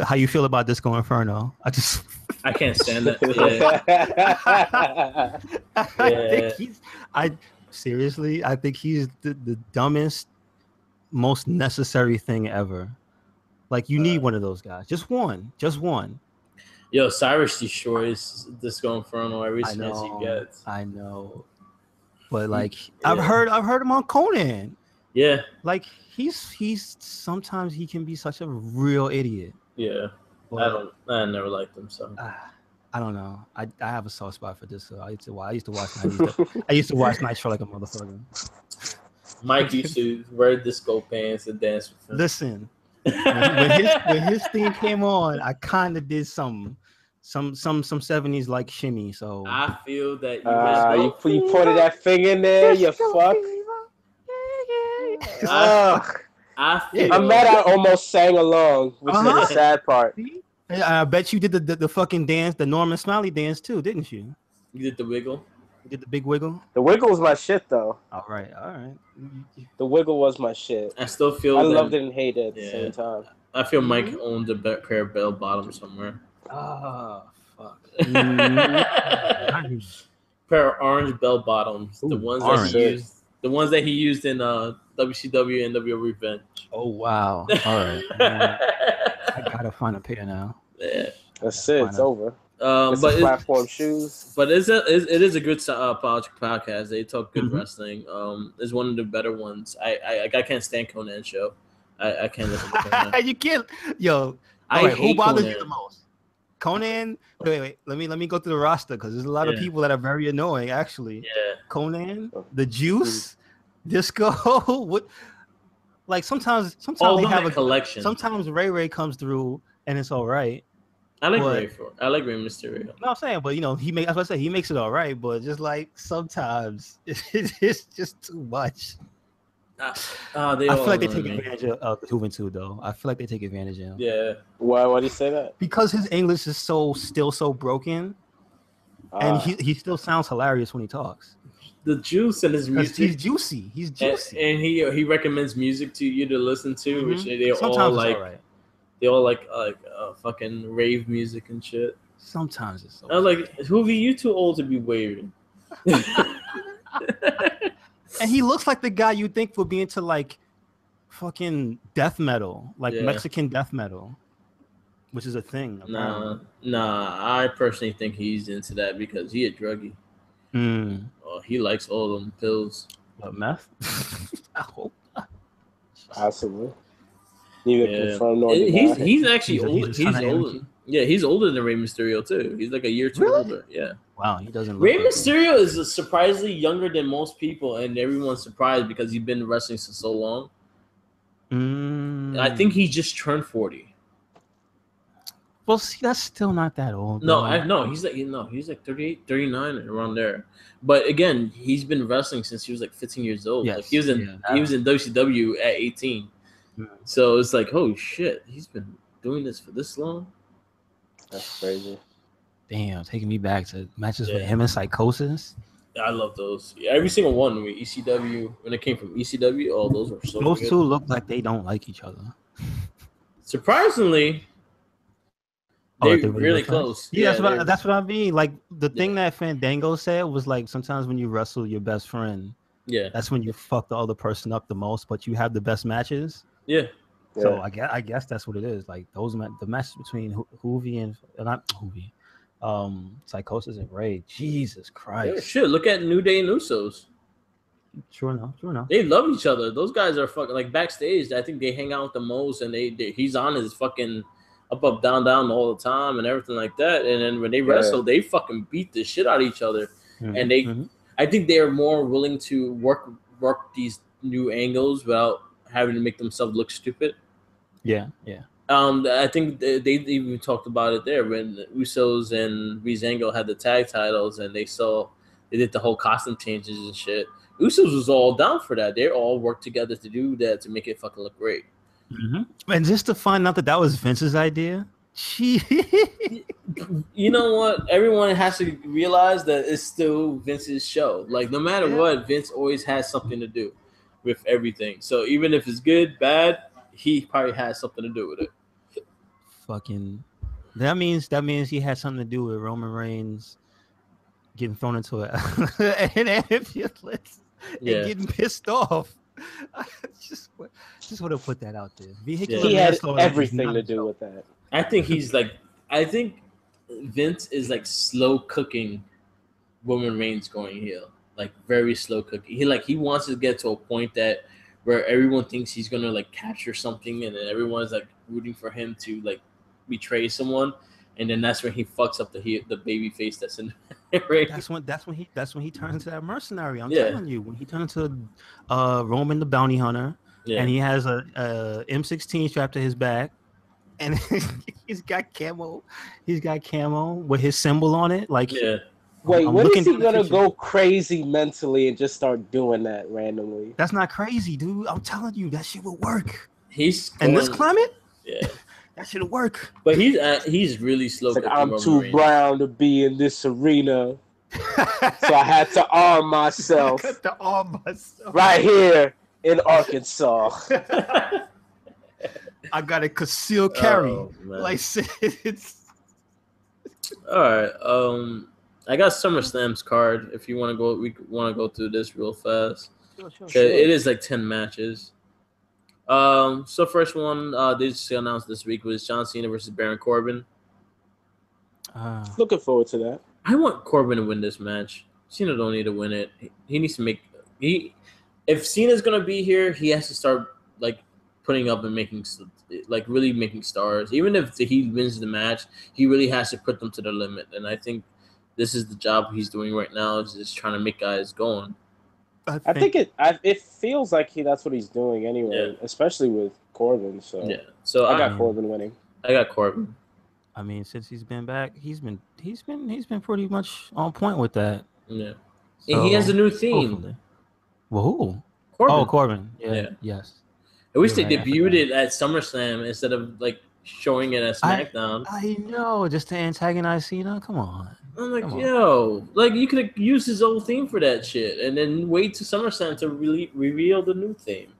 how you feel about Disco Inferno? I can't stand that. I think he's the dumbest, most necessary thing ever. Like, you need one of those guys. Just one. Yo, Cyrus destroys Disco Inferno every chance he gets. I know. But like I've heard him on Conan. Yeah. Like he's sometimes he can be such a real idiot. Yeah. But I never liked him, so I don't know. I have a soft spot for this. So I used to watch Nitro like a motherfucker. Mike used to wear disco pants and dance with him. Listen, when his theme came on, I kind of did some 70s like shimmy. So I feel that you pointed that finger in there, you fuck. I'm mad I almost sang along, which is the sad part. I bet you did the fucking dance, the Norman Smiley dance too, didn't you? You did the wiggle. You did the big wiggle. The wiggle was my shit though. All right. The wiggle was my shit. I still feel I loved it and hated it at the same time. I feel Mike owned a pair of bell bottoms somewhere. Oh, fuck. Pair of orange bell bottoms. The ones that he used in WCW and NWO Revenge. Oh wow. All right. I gotta find a pair now. Yeah. That's it. It's over. But platform shoes. But it is a good podcast. They talk good wrestling. It's one of the better ones. I can't stand Conan's show. I can't listen to Conan. You can't. Yo. Who bothers you the most? Conan. Wait. Let me go through the roster because there's a lot of people that are very annoying. Actually. Yeah. Conan, the Juice, Disco. What? Like sometimes they have a collection. Sometimes Ray comes through and it's all right. I like Rey Mysterio. No, I'm saying, but he makes it all right. But just like sometimes it's just too much. I feel like they take advantage of Juventud, though. I feel like they take advantage of him. Yeah. Why do you say that? Because his English is still so broken, and he still sounds hilarious when he talks. The juice in his music. He's juicy. And he recommends music to you to listen to, which they sometimes all like. All right. They all like fucking rave music and shit. Sometimes it's. I was like, Hoovy, you too old to be waving. And he looks like the guy you think would be into like fucking death metal, like Mexican death metal, which is a thing. Nah. I personally think he's into that because he a druggie. Oh, he likes all them pills. What, meth? I hope not. Possibly. He's actually old. He's older. Yeah, he's older than Rey Mysterio too. He's like a year or two older. Yeah. Wow, he doesn't. Rey Mysterio is surprisingly younger than most people, and everyone's surprised because he's been wrestling for so long. I think he just turned 40. Well, see, that's still not that old. He's like 38, 39, around there. But again, he's been wrestling since he was like 15 years old. Yes. Like he was in WCW at 18. So it's like, oh shit, he's been doing this for this long. That's crazy. damn, taking me back to matches with him and Psychosis. I love those. Yeah, every single one with ECW when it came from ECW. Oh, those were so Those good. two look like they don't like each other. Surprisingly, they're really close. Yeah, that's what I mean. Like the thing that Fandango said was like sometimes when you wrestle your best friend, that's when you fuck the other person up the most, but you have the best matches. Yeah. So I guess that's what it is. Like the matches between Hoovy and not Hoovy, Psychosis and Ray. Jesus Christ. Yeah, shit, look at New Day and Usos. True enough. They love each other. Those guys are fucking like backstage. I think they hang out the most, and he's on his fucking up, down all the time and everything like that. And then when they wrestle, they fucking beat the shit out of each other. And I think they are more willing to work these new angles without having to make themselves look stupid. Yeah. I think they even talked about it there when Usos and Breezango had the tag titles, and they did the whole costume changes and shit. Usos was all down for that. They all worked together to do that to make it fucking look great. And just to find out that was Vince's idea. You know what? Everyone has to realize that it's still Vince's show. Like no matter what, Vince always has something to do with everything. So even if it's good, bad, he probably has something to do with it. Fucking that means he had something to do with Roman Reigns getting thrown into an ambulance and getting pissed off. I just want to put that out there. He had everything to do with that. I think Vince is like slow cooking Roman Reigns going heel, like very slow cooking. He wants to get to a point that where everyone thinks he's gonna like capture something, and then everyone's like rooting for him to like betray someone, and then that's when he fucks up the baby face that's in. Right? That's when he turns into that mercenary. I'm telling you, when he turns into Roman the bounty hunter, and he has a M16 strapped to his back, and he's got camo with his symbol on it. Like, wait, when is he gonna go crazy mentally and just start doing that randomly? That's not crazy, dude. I'm telling you, that shit will work. In this climate, that should work. But he's really slow. Like, I'm too brown to be in this arena, so I had to arm myself. Right here in Arkansas. I got a concealed carry. Like it's. All right. I got SummerSlam's card. If you want to go, we want to go through this real fast. Sure. It is like 10 matches. So first one they just announced this week was John Cena versus Baron Corbin. Looking forward to that. I want Corbin to win this match. Cena don't need to win it. He needs to if Cena's gonna be here, he has to start like putting up and really making stars. Even if he wins the match, he really has to put them to the limit. And I think this is the job he's doing right now, is just trying to make guys going. I think it feels like that's what he's doing anyway, especially with Corbin. So I got Corbin winning. I got Corbin. I mean, since he's been back, he's been pretty much on point with that. Yeah, so, he has a new theme. Hopefully. Well, who? Corbin. Oh, Corbin. Yeah. Yes. I wish they debuted it at SummerSlam instead of like showing it at SmackDown. I know, just to antagonize Cena. Come on. I'm like, like you could have used his old theme for that shit, and then wait to SummerSlam to really reveal the new theme.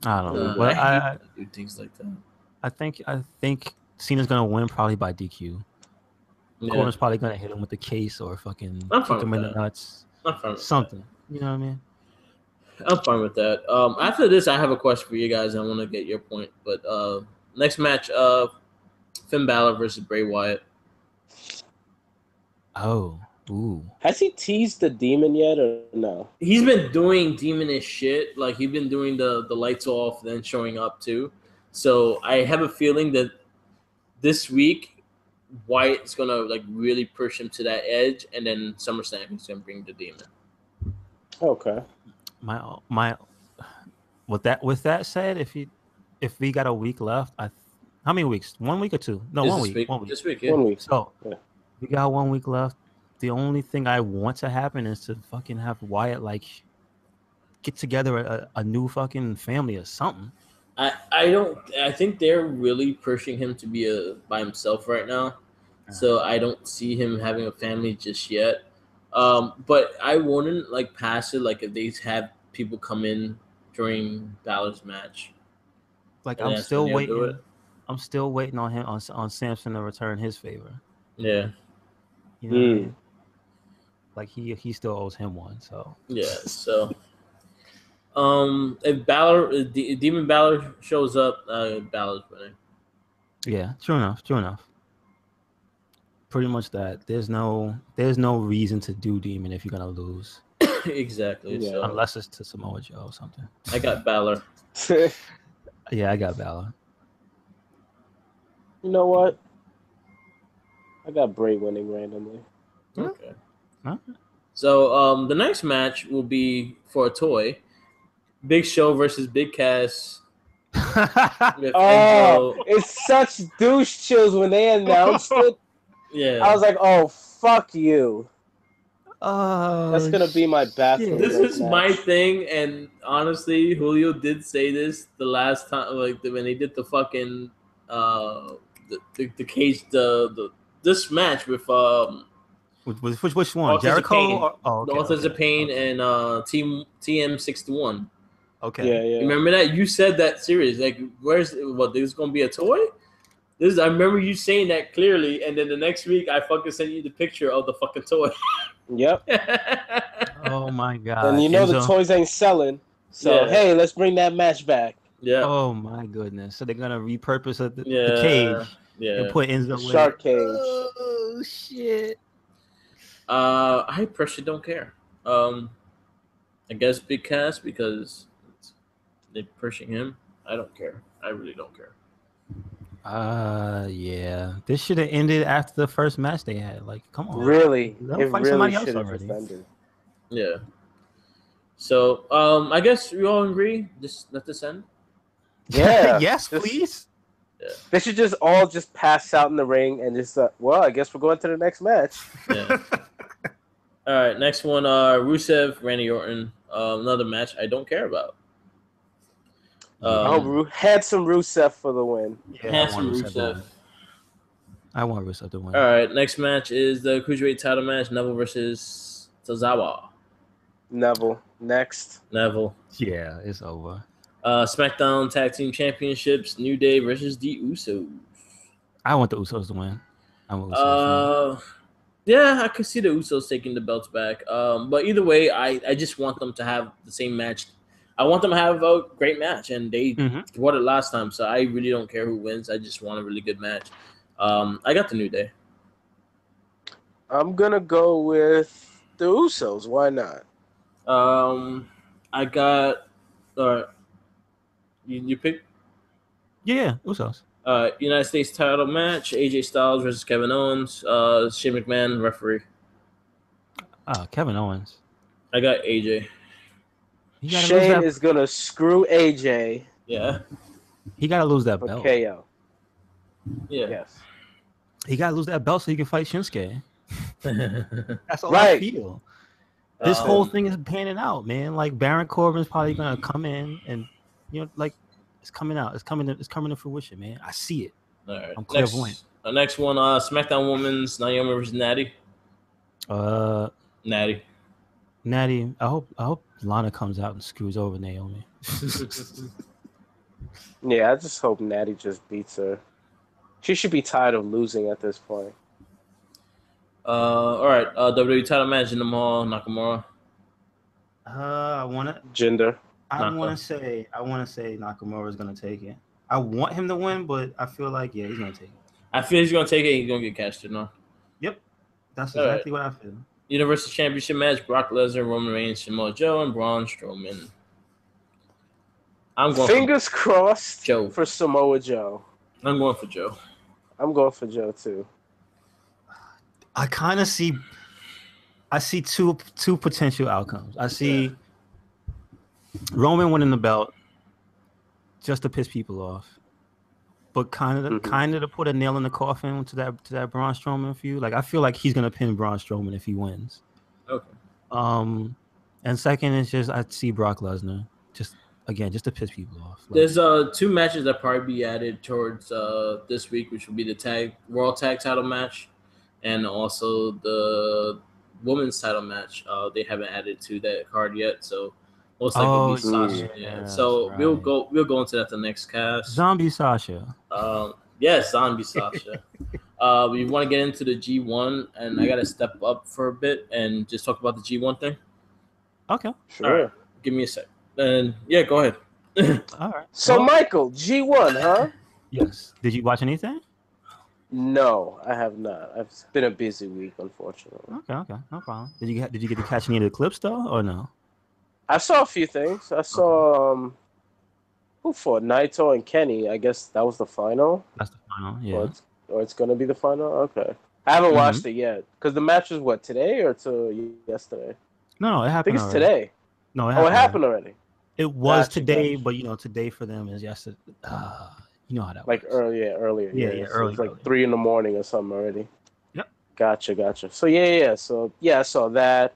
I don't know. But I do things like that. I think Cena's gonna win probably by DQ. Corbin's probably gonna hit him with the case or fucking kick him in the nuts. Something. You know what I mean? I'm fine with that. After this, I have a question for you guys. I want to get your point. But next match, Finn Balor versus Bray Wyatt. Oh, ooh. Has he teased the demon yet or no? He's been doing demonish shit. Like, he's been doing the lights off, then showing up too. So I have a feeling that this week, Wyatt's going to like really push him to that edge, and then SummerSlam he's going to bring the demon. Okay. My with that said, if we got a week left, how many weeks? 1 week or two? No, 1 week. 1 week. This week, yeah. 1 week. So we got 1 week left. The only thing I want to happen is to fucking have Wyatt like get together a new fucking family or something. I think they're really pushing him to be by himself right now. so I don't see him having a family just yet. But I wouldn't like pass it like if they have people come in during Balor's match. Like And I'm that's when still they'll do it. waiting. I'm still waiting on him on Samson to return his favor. Yeah. You know what I mean? Like he still owes him one. So yeah. So if Demon Balor shows up, Balor's winning. yeah, true enough. Pretty much that. There's no reason to do Demon if you're gonna lose. Exactly. Yeah. So Unless it's to Samoa Joe or something. I got Balor. Yeah, I got Balor. You know what? I got Bray winning randomly. Okay. Huh? So the next match will be for a toy. Big Show versus Big Cass. With Oh, Enzo. it's such douche chills when they announced it. Yeah. I was like, oh, fuck you. Oh, That's going to be my bathroom This break is match. my thing, and honestly, Julio did say this the last time, like when they did the fucking the cage this match with which one? Authors of Pain. Jericho? The Authors of Pain okay. and TM61. Okay. Yeah. Remember that? You said that serious. Like, where's what? There's gonna be a toy? I remember you saying that clearly, and then the next week I fucking sent you the picture of the fucking toy. Yep. Oh my god. And you know Enzo. the toys ain't selling. So, hey, let's bring that match back. Yeah. Oh my goodness. So they're gonna repurpose the cage and put Enzo the shark cage. Oh shit. I personally don't care. I guess Big Cass because they're pushing him. I don't care. I really don't care. Yeah. This should have ended after the first match they had. Like, come on. Really? They'll fight somebody else already. Yeah. So, I guess we all agree. Just let this end. Yeah. Yes, please. Yeah. They should just all just pass out in the ring and just, well, I guess we're going to the next match. Yeah. All right, next one, Rusev, Randy Orton. Another match I don't care about. I hope had some Rusev for the win. Yeah, had some Rusev. I want Rusev to win. All right, next match is the Cruiserweight title match, Neville versus Tozawa. Neville. Next. Neville. Yeah, it's over. SmackDown Tag Team Championships, New Day versus the Usos. I want the Usos to win. I want Usos to win. Yeah, I could see the Usos taking the belts back. But either way, I just want them to have the same match. I want them to have a great match, and they won it last time, so I really don't care who wins. I just want a really good match. I got the New Day. I'm gonna go with the Usos. Why not? I got. You pick? Yeah, Usos. United States title match: AJ Styles versus Kevin Owens. Shane McMahon referee. Kevin Owens. I got AJ. Shane is gonna screw AJ. Yeah. He gotta lose that belt. KO. Yeah. Yes. He gotta lose that belt so he can fight Shinsuke. That's all right. I feel. This whole thing is panning out, man. Like Baron Corbin's probably gonna come in and like it's coming out. It's coming to fruition, man. I see it. All right. I'm clairvoyant. Next one, SmackDown Women's Naomi versus Natty. Natty. I hope Lana comes out and screws over Naomi. Yeah, I just hope Natty just beats her. She should be tired of losing at this point. All right. WWE title match: Jinder Mahal, Nakamura. I want to. Jinder. I want to say Nakamura is gonna take it. I want him to win, but I feel like he's gonna take it. I feel he's gonna take it. He's gonna get cashed in. No. Yep, that's exactly what I feel. Universal Championship match: Brock Lesnar, Roman Reigns, Samoa Joe, and Braun Strowman. I'm going. Fingers crossed Joe for Samoa Joe. I'm going for Joe. I'm going for Joe too. I kind of see. I see two potential outcomes. I see Roman winning the belt just to piss people off, but kind of to put a nail in the coffin to that Braun Strowman feud. Like I feel like he's gonna pin Braun Strowman if he wins. Okay. And second is just I see Brock Lesnar just to piss people off. Like, there's two matches that probably be added towards this week, which will be the World Tag Title match. and also the women's title match. They haven't added to that card yet, so most likely it'll be Sasha. Yeah. So we'll go into that the next cast. Zombie Sasha. Yes, Zombie Sasha. We want to get into the G1, and I got to step up for a bit and just talk about the G1 thing. Okay. Sure. All right. Give me a sec. And yeah, go ahead. All right. So, Michael, G1, huh? Yes. Did you watch anything? No, I have not. It's been a busy week, unfortunately. Okay, no problem. Did you get to catch any of the clips though, or no? I saw a few things. I saw who fought Naito and Kenny. I guess that was the final. That's the final, yeah. Or it's gonna be the final. Okay, I haven't watched it yet because the match was what, today or to yesterday? No, it happened. I think it's today. No, it happened already. It was today, but today for them is yesterday. You know how that works. Earlier. Yeah, so early. It's like 3 a.m. or something already. Yep. Gotcha. So yeah. So yeah, I saw that.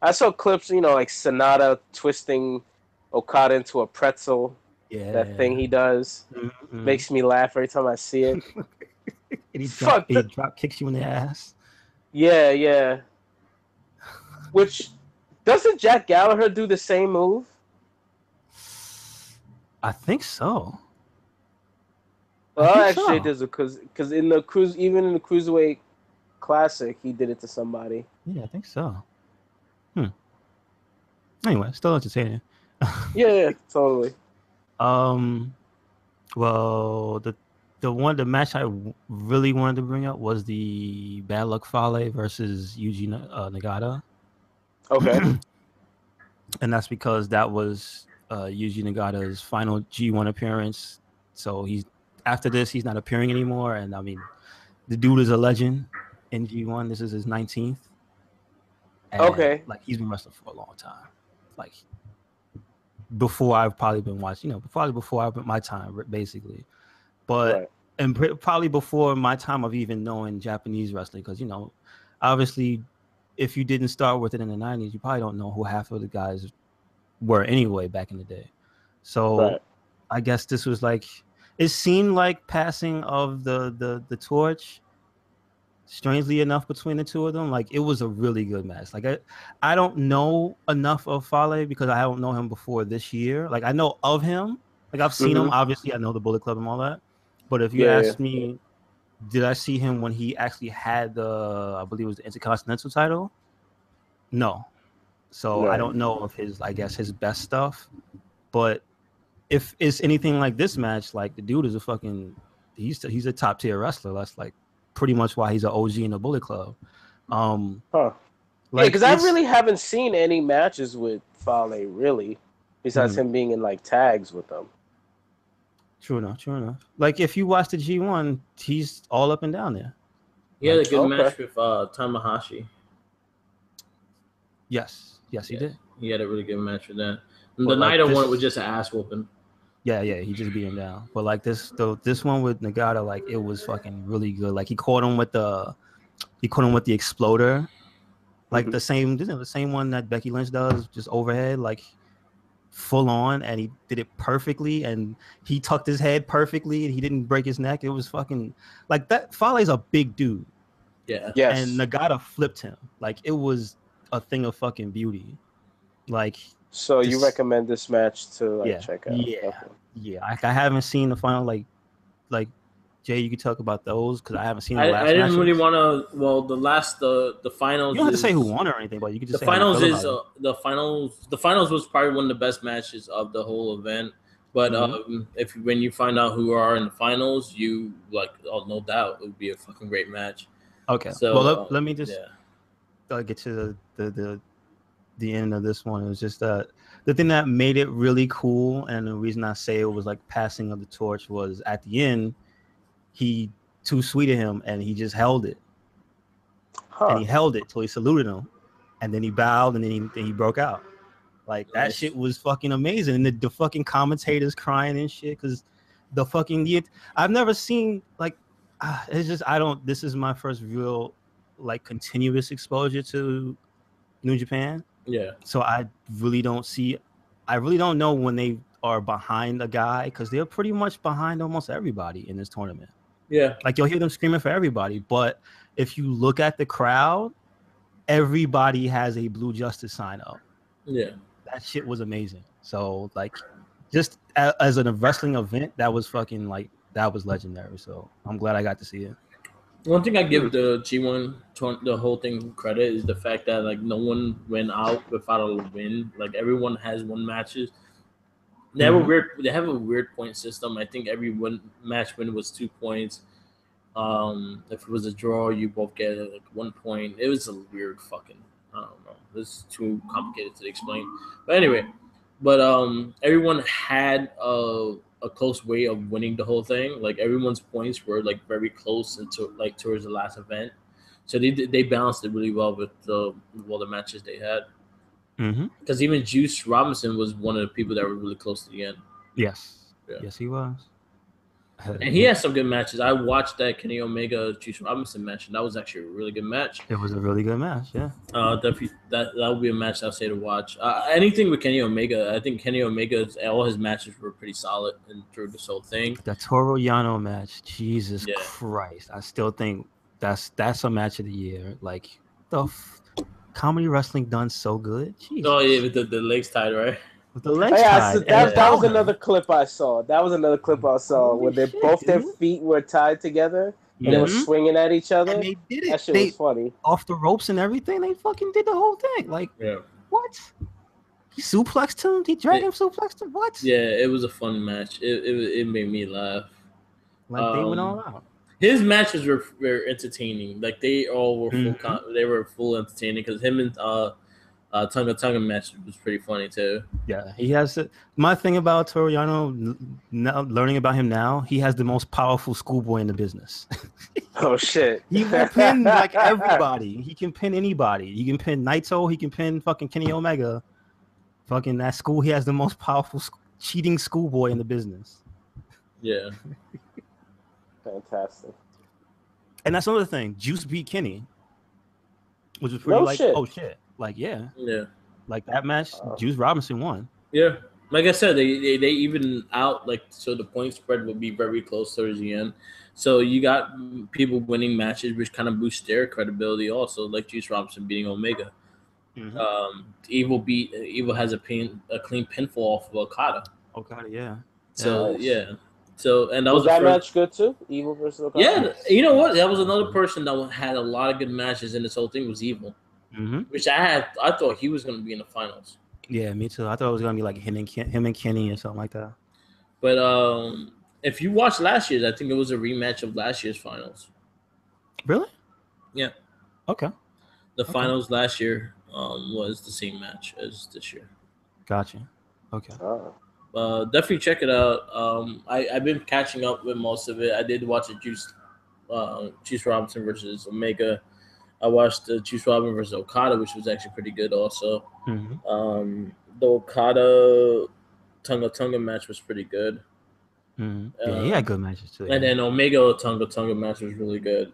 I saw clips, like Sonata twisting Okada into a pretzel. Yeah. That thing he does makes me laugh every time I see it. And he drop kicks you in the ass. Yeah. Which, doesn't Jack Gallagher do the same move? I think so. Well, actually, it does because in the even in the Cruiserweight Classic, he did it to somebody. Yeah, I think so. Anyway, still entertaining. Yeah, totally. Well, the match I really wanted to bring up was the Bad Luck Fale versus Yuji Nagata. Okay. And that's because that was Yuji Nagata's final G1 appearance. So after this, he's not appearing anymore. And I mean, the dude is a legend in G1. This is his 19th. And, okay. Like, he's been wrestling for a long time. Like, before I've probably been watching, probably before my time, basically. But, and probably before my time of even knowing Japanese wrestling. Because, obviously, if you didn't start with it in the 90s, you probably don't know who half of the guys were anyway back in the day. So I guess this was like, it seemed like passing of the torch, strangely enough, between the two of them. Like, it was a really good match. Like, I don't know enough of Fale because I don't know him before this year. Like, I know of him. Like, I've seen him. Obviously, I know the Bullet Club and all that. But if you ask me, did I see him when he actually had I believe it was the Intercontinental title? No. So I don't know of his best stuff. But if it's anything like this match, like, the dude is he's a top tier wrestler. That's like pretty much why he's an OG in the Bullet Club. Because I really haven't seen any matches with Fale, really, besides him being in like tags with them. True enough. Like, if you watch the G1, he's all up and down there. He had a good match with Tanahashi. Yes, he did. He had a really good match with that. And the Naito one was just an ass whooping. Yeah, he just beat him down. But like this one with Nagata, like, it was fucking really good. Like, he caught him with the exploder, like the same one that Becky Lynch does, just overhead, like full on, and he did it perfectly, and he tucked his head perfectly, and he didn't break his neck. It was fucking like that. Fale's a big dude. Yeah. Yes. And Nagata flipped him. Like, it was a thing of fucking beauty. Like, so you recommend this match to check out? Yeah. I haven't seen the final. Like Jay, you could talk about those because I haven't seen the last. I didn't really want to. Well, the finals. You don't have to say who won or anything, but you could just the say finals is the finals. The finals was probably one of the best matches of the whole event. But when you find out who are in the finals, you no doubt it would be a fucking great match. Okay. So let me just get to the end of this one. It was just the thing that made it really cool, and the reason I say it was like passing of the torch was at the end, he too sweet of him, and he just held it, and he held it till he saluted him, and then he bowed, and then he broke out. Like, that shit was fucking amazing, and the fucking commentators crying and shit because the fucking I've never seen it's just this is my first real continuous exposure to New Japan. Yeah. So I really don't know when they are behind a guy, because they're pretty much behind almost everybody in this tournament. Yeah. Like, you'll hear them screaming for everybody, but if you look at the crowd, everybody has a Blue Justice sign up. Yeah, that shit was amazing. So like, just as a wrestling event, that was fucking like that was legendary. So I'm glad I got to see it. one thing I give the G1 the whole thing credit is the fact that like no one went out without a win. Like everyone has won matches. They have a weird point system. I think every one match win was 2 points. If it was a draw, you both get like 1 point. It was a weird fucking. I don't know. It's too complicated to explain. But anyway, everyone had a close way of winning the whole thing. Like everyone's points were like very close into like towards the last event. So they balanced it really well with the matches they had. Because even Juice Robinson was one of the people that were really close to the end. Yes, yes, he was. And he had some good matches. I watched that Kenny Omega Juice Robinson match, and that was actually a really good match. It was a really good match, yeah. Definitely that would be a match I'll say to watch. Anything with Kenny Omega, I think Kenny Omega, all his matches were pretty solid and through this whole thing. The Toro Yano match, Jesus Christ! I still think that's a match of the year. Like comedy wrestling done so good. Jesus. Oh yeah, with the legs tied, right? With the legs tied. That was another clip I saw. Where both their feet were tied together and they were swinging at each other. And they did it. That shit was funny. Off the ropes and everything, they fucking did the whole thing. Like, what? He suplexed him. He dragged him, suplexed him. What? Yeah, it was a fun match. It made me laugh. Like they went all out. His matches were entertaining. Like they all were full. They were full entertaining because him and Tonga match was pretty funny too. Yeah, he has my thing about Toru Yano. Now learning about him now, he has the most powerful schoolboy in the business. Oh shit! He will pin like everybody. He can pin anybody. He can pin Naito. He can pin fucking Kenny Omega. Fucking that school. He has the most powerful cheating schoolboy in the business. Yeah. Fantastic. And that's another thing. Juice beat Kenny, which was pretty shit. Oh shit. Like yeah. Like that match, Juice Robinson won. Yeah. Like I said, they even out like so the point spread would be very close towards the end. So you got people winning matches, which kind of boosts their credibility also, like Juice Robinson beating Omega. Evil has a clean pinfall off of Okada. Yeah. So So and that was that match good too? Evil versus Okada. Yeah, you know what? That was another person that had a lot of good matches, and this whole thing was Evil. Which I thought he was going to be in the finals. Yeah, me too. I thought it was going to be like him and Kenny or something like that. But if you watched last year's, I think it was a rematch of last year's finals. Really? Yeah. Okay. The finals last year was the same match as this year. Gotcha. Okay. Definitely check it out. I've been catching up with most of it. I did watch a Juice Robinson versus Omega. I watched the Juice Robinson versus Okada, which was actually pretty good also. The Okada Tonga match was pretty good. Yeah, he had good matches too. And then Omega Tonga match was really good.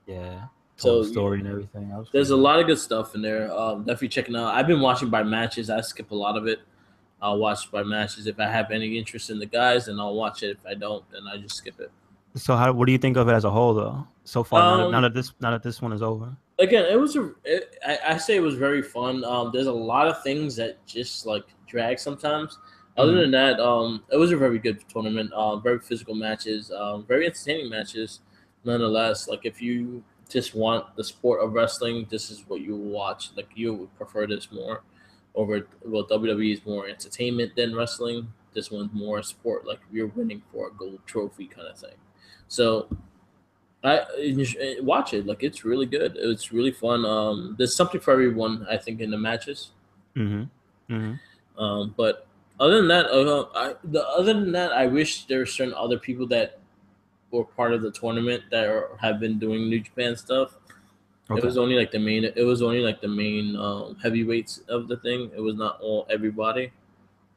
Yeah. So story and everything. There's a lot of good stuff in there. Definitely checking out. I've been watching by matches. I skip a lot of it. I'll watch by matches. If I have any interest in the guys, then I'll watch it. If I don't, then I just skip it. So what do you think of it as a whole, though? So far, now that this one is over. Again, I say it was very fun. There's a lot of things that just like drag sometimes. Other than that, it was a very good tournament. Very physical matches. Very entertaining matches. Nonetheless, like if you just want the sport of wrestling, this is what you will watch. Like you would prefer this more over. Well, WWE is more entertainment than wrestling. This one's more sport. Like you're winning for a gold trophy kind of thing. So I watch it. Like it's really good. It's really fun. There's something for everyone, I think, in the matches. But other than that, I wish there were certain other people that were part of the tournament that have been doing New Japan stuff. Okay. It was only like the main heavyweights of the thing. It was not everybody.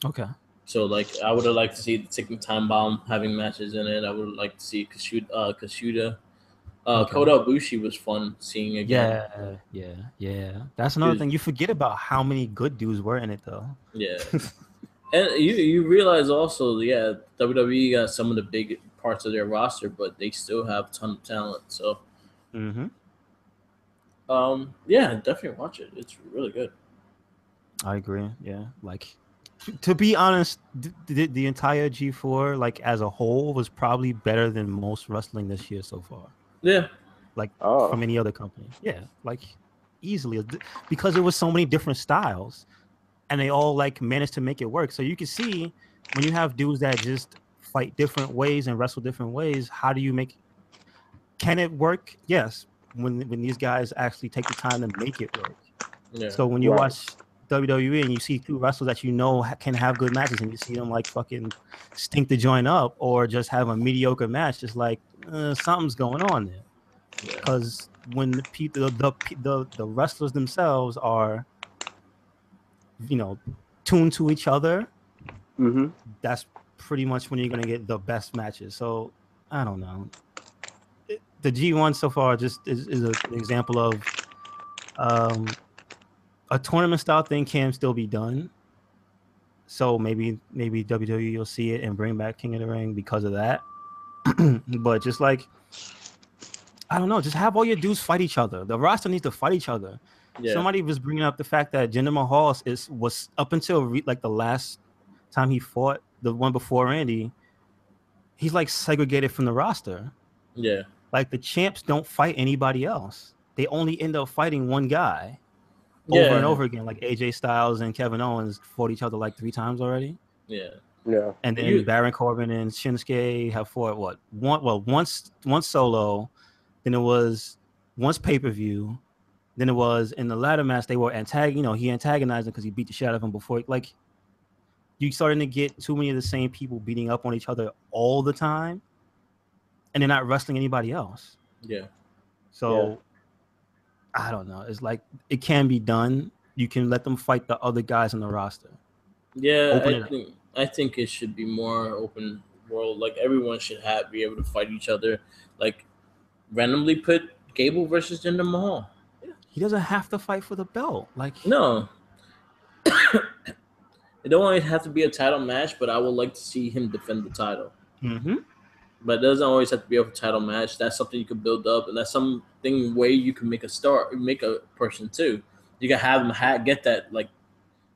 Okay. So, like, I would have liked to see the Ticking Time Bomb having matches in it. I would like to see Kashuda. Kota Ibushi was fun seeing again. Yeah. That's another thing. You forget about how many good dudes were in it, though. Yeah. And you realize also, WWE got some of the big parts of their roster, but they still have a ton of talent. So, Yeah, definitely watch it. It's really good. I agree. Yeah, like to be honest, the entire G4 like as a whole was probably better than most wrestling this year so far. Yeah, Like Oh. from any other company. Yeah, like easily because it was so many different styles and they all like managed to make it work. So you can see when you have dudes that just fight different ways and wrestle different ways, how do you make can it work? Yes, when these guys actually take the time to make it work. yeah, So when you Right. watch WWE and you see two wrestlers that you know can have good matches and you see them like fucking stink the joint up or just have a mediocre match, it's like something's going on there. yeah, Because when the people, the wrestlers themselves are, you know, tuned to each other, Mm-hmm. that's pretty much when you're gonna get the best matches. So I don't know. The G1 so far just is an example of a tournament style thing can still be done. So maybe WWE will see it and bring back King of the Ring because of that. But just like I don't know, just have all your dudes fight each other. The roster needs to fight each other. yeah, Somebody was bringing up the fact that Jinder Mahal was up until like the last time he fought, the one before Randy, he's like segregated from the roster. yeah, Like the champs don't fight anybody else. They only end up fighting one guy over and yeah, over again. Like AJ Styles and Kevin Owens fought each other like 3 times already. yeah. Yeah. And then You, Baron Corbin and Shinsuke have fought once solo, then it was once pay-per-view, then it was in the ladder match they were he antagonized him because he beat the shit out of him before. Like you starting to get too many of the same people beating up on each other all the time, and they're not wrestling anybody else. yeah, So I don't know. It's like it can be done. You can let them fight the other guys on the roster. yeah. Open it up. I think it should be more open world. Like everyone should be able to fight each other. Like randomly put Gable versus Jinder Mahal. He doesn't have to fight for the belt. Like No, it don't always have to be a title match, but I would like to see him defend the title. mm-hmm. But it doesn't always have to be a title match. That's something you can build up, and that's something way you can make a person too. You can have them get that like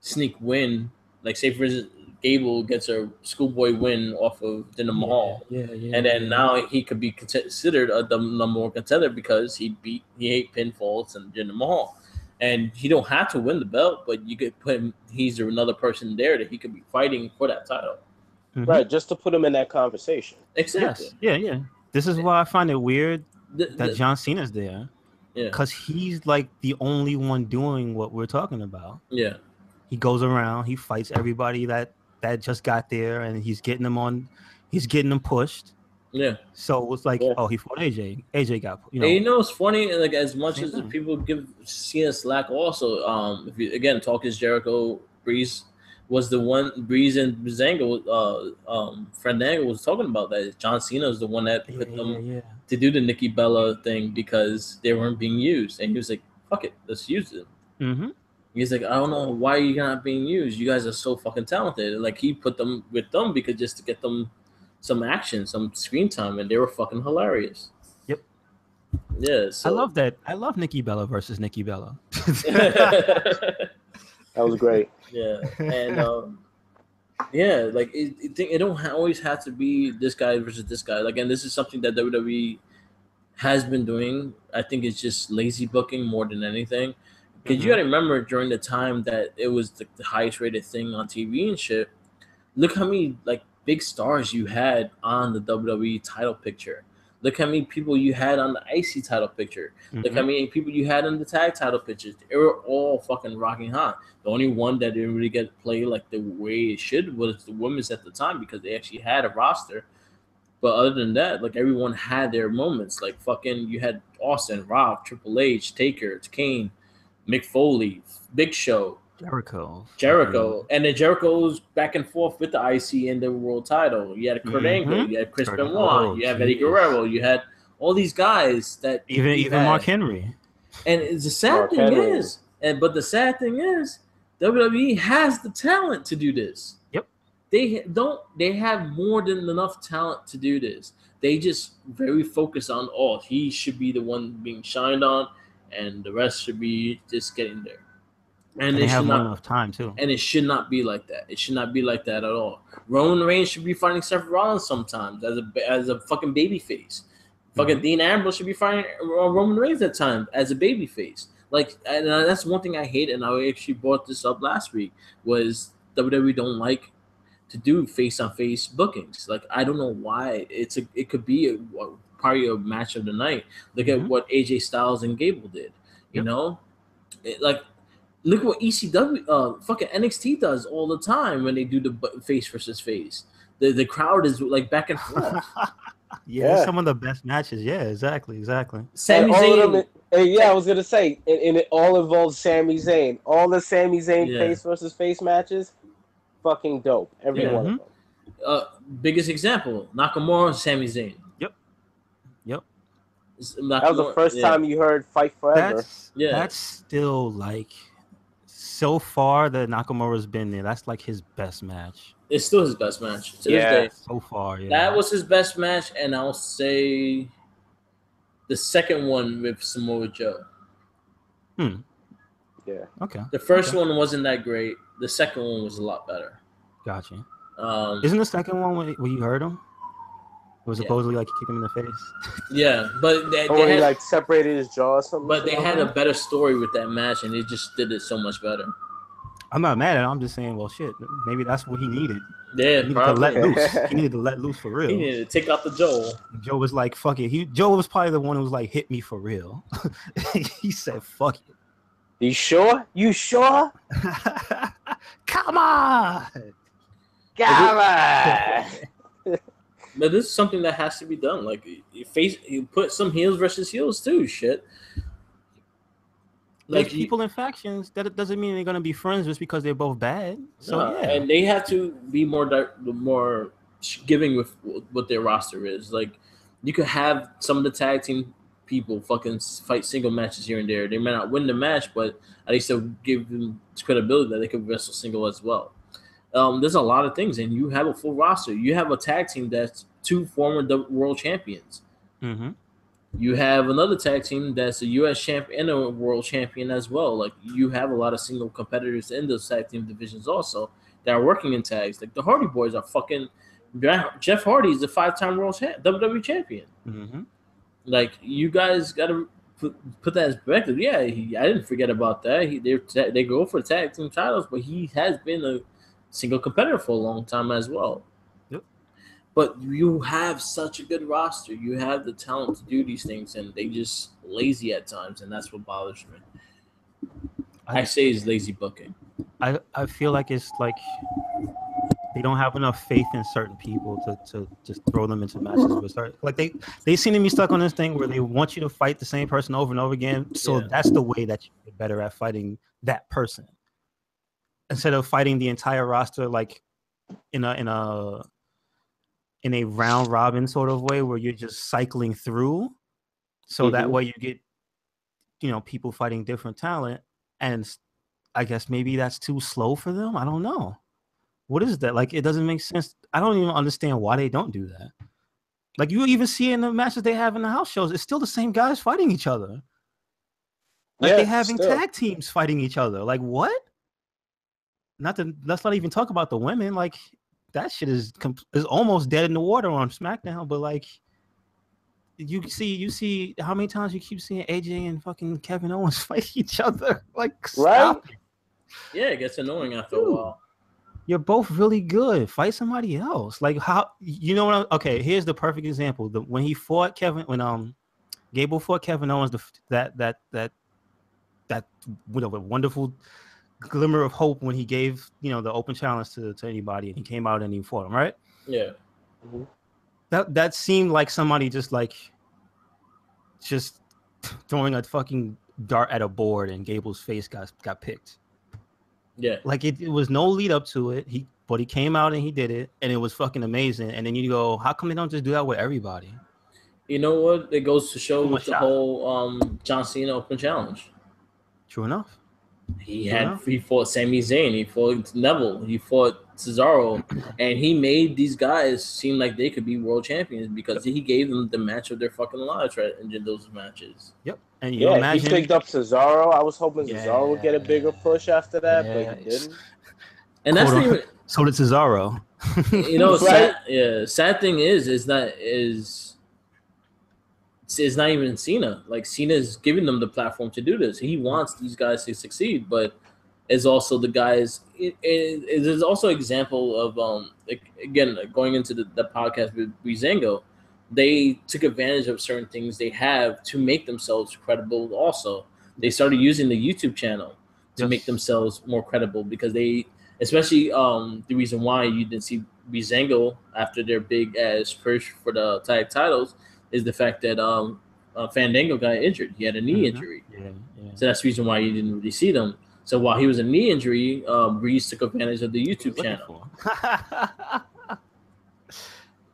sneak win. Like say for instance, Gable gets a schoolboy win off of Jinder Mahal, and then now he could be considered the number one contender because he ate pinfalls and Jinder Mahal. And he don't have to win the belt, but you could put him. He's another person there that he could be fighting for that title. Mm-hmm. Right, just to put him in that conversation. Exactly. Yes. Yeah. This is why I find it weird that The- John Cena's there. yeah. Because he's like the only one doing what we're talking about. Yeah. He goes around, he fights everybody that just got there, and he's getting them pushed. Yeah. So it's like, oh, he fought AJ. AJ got, And it's funny, like as much Same as thing. people give Cena slack, also, if you again talk as Jericho, Breeze was the one. Breeze and Breezango, Fandango was talking about that. John Cena was the one that put them to do the Nikki Bella thing because they weren't being used, and he was like, "Fuck it, let's use them." Mm-hmm. He's like, I don't know why you're not being used. You guys are so fucking talented. And like he put them with them because just to get them some action, some screen time, and they were fucking hilarious. Yep. Yeah. So. I love that. I love Nikki Bella versus Nikki Bella. That was great. Yeah, and yeah, like it don't always have to be this guy versus this guy. Like, and this is something that WWE has been doing. I think it's just lazy booking more than anything. Because you got to remember during the time that it was the highest rated thing on TV and shit. Look how many like big stars you had on the WWE title picture. Look how many people you had on the IC title picture. Look how many people you had on the tag title pictures. They were all fucking rocking hot. The only one that didn't really get played like the way it should was the women's at the time because they actually had a roster. But other than that, like everyone had their moments. Like fucking, you had Austin, Rock, Triple H, Taker, Kane, Mick Foley, Big Show, Jericho, and then Jericho's back and forth with the IC and the world title. You had Kurt Angle, you had Chris Benoit, you had Eddie Guerrero, you had all these guys that even Mark Henry. And the sad thing is, the sad thing is, WWE has the talent to do this. Yep. They have more than enough talent to do this. They just very focused on, he should be the one being shined on. and the rest should be just getting there. And they have more enough time too. And it should not be like that. It should not be like that at all. Roman Reigns should be fighting Seth Rollins sometimes as a fucking babyface. Fucking Dean Ambrose should be fighting Roman Reigns at times as a babyface. Like, and that's one thing I hate, and I actually brought this up last week, was WWE don't like to do face-on-face bookings. Like, I don't know why. It could be probably a match of the night. Look at what AJ Styles and Gable did. You know, look what ECW, fucking NXT does all the time when they do the face versus face. The crowd is like back and forth. Yeah, some of the best matches. Yeah, exactly. Sami Zayn. I was gonna say, and it all involves Sami Zayn. All the Sami Zayn face versus face matches, fucking dope. Every one of them. Biggest example: Nakamura, Sami Zayn. Yep. That was the first time you heard Fight Forever. That's still like, so far that Nakamura's been there. That's like his best match. It's still his best match to this day. So far, That was his best match, and I'll say the second one with Samoa Joe. Yeah. Okay. The first one wasn't that great. The second one was a lot better. Gotcha. Isn't the second one where you heard him? It was supposedly like you kicked him in the face. Yeah, but they he had, like separated his jaw or something. But they had a better story with that match, and they just did it so much better. I'm not mad at it. I'm just saying, well, shit. Maybe that's what he needed. Yeah, he needed to let loose. He needed to let loose for real. He needed to take out the Joe. Joe was like, fuck it. Joe was probably the one who was like, hit me for real. He said, fuck it. You sure? Come on. But this is something that has to be done. Like, you put some heels versus heels too. Shit. Like, people in factions, that doesn't mean they're gonna be friends just because they're both bad. So and they have to be more giving with what their roster is. Like, you could have some of the tag team people fucking fight single matches here and there. They may not win the match, but at least they'll give them credibility that they could wrestle single as well. There's a lot of things, and you have a full roster. You have a tag team that's 2 former world champions. Mm-hmm. You have another tag team that's a U.S. champion and a world champion as well. Like, you have a lot of single competitors in those tag team divisions also that are working in tags. Like, the Hardy Boys are fucking Jeff Hardy is a 5-time world WWE champion. Mm-hmm. Like, you guys got to put that in perspective. Yeah, I didn't forget about that. They go for tag team titles, but he has been a single competitor for a long time as well. But you have such a good roster. You have the talent to do these things, and they just lazy at times, and that's what bothers me. I say it's lazy booking. I feel like it's like they don't have enough faith in certain people to just throw them into matches. Like they seem to be stuck on this thing where they want you to fight the same person over and over again. So that's the way that you get better at fighting that person, instead of fighting the entire roster like in a round robin sort of way where you're just cycling through. So that way you get, people fighting different talent. And I guess maybe that's too slow for them. I don't know. What is that? Like, it doesn't make sense. I don't even understand why they don't do that. Like, you even see in the matches they have in the house shows, it's still the same guys fighting each other. Like, they having tag teams fighting each other. Like, what? Let's not even talk about the women. Like, that shit is almost dead in the water on SmackDown. But like, you see how many times you keep seeing AJ and fucking Kevin Owens fight each other. Like, stop it. Yeah, it gets annoying after a while. You're both really good. Fight somebody else. Like, how? Okay, here's the perfect example. When he fought Gable fought Kevin Owens, that wonderful glimmer of hope when he gave the open challenge to anybody, and he came out and he fought him, right? Yeah. Mm-hmm. That seemed like somebody just throwing a fucking dart at a board and Gable's face got picked. Yeah. Like, it was no lead up to it. He came out and he did it, and it was fucking amazing. And then you go, how come they don't just do that with everybody? You know what? It goes to show with the whole John Cena Open Challenge. True enough. He fought Sami Zayn. He fought Neville. He fought Cesaro, and he made these guys seem like they could be world champions because he gave them the match of their fucking lives right in those matches. Yep. And Yeah, imagine he picked up Cesaro. I was hoping Cesaro would get a bigger push after that, but he didn't. And that's not even. So did Cesaro. Right? Sad thing is that it's not even Cena. Like Cena is giving them the platform to do this. He wants these guys to succeed, but is also the guys. It is also an example of again going into the podcast with Breezango. They took advantage of certain things they have to make themselves credible. Also, they started using the YouTube channel to make themselves more credible because they, especially the reason why you didn't see Breezango after their big ass push for the tag titles is the fact that Fandango got injured. He had a knee injury. So that's the reason why you didn't really see them. So while he was a knee injury, Breeze took advantage of the YouTube channel.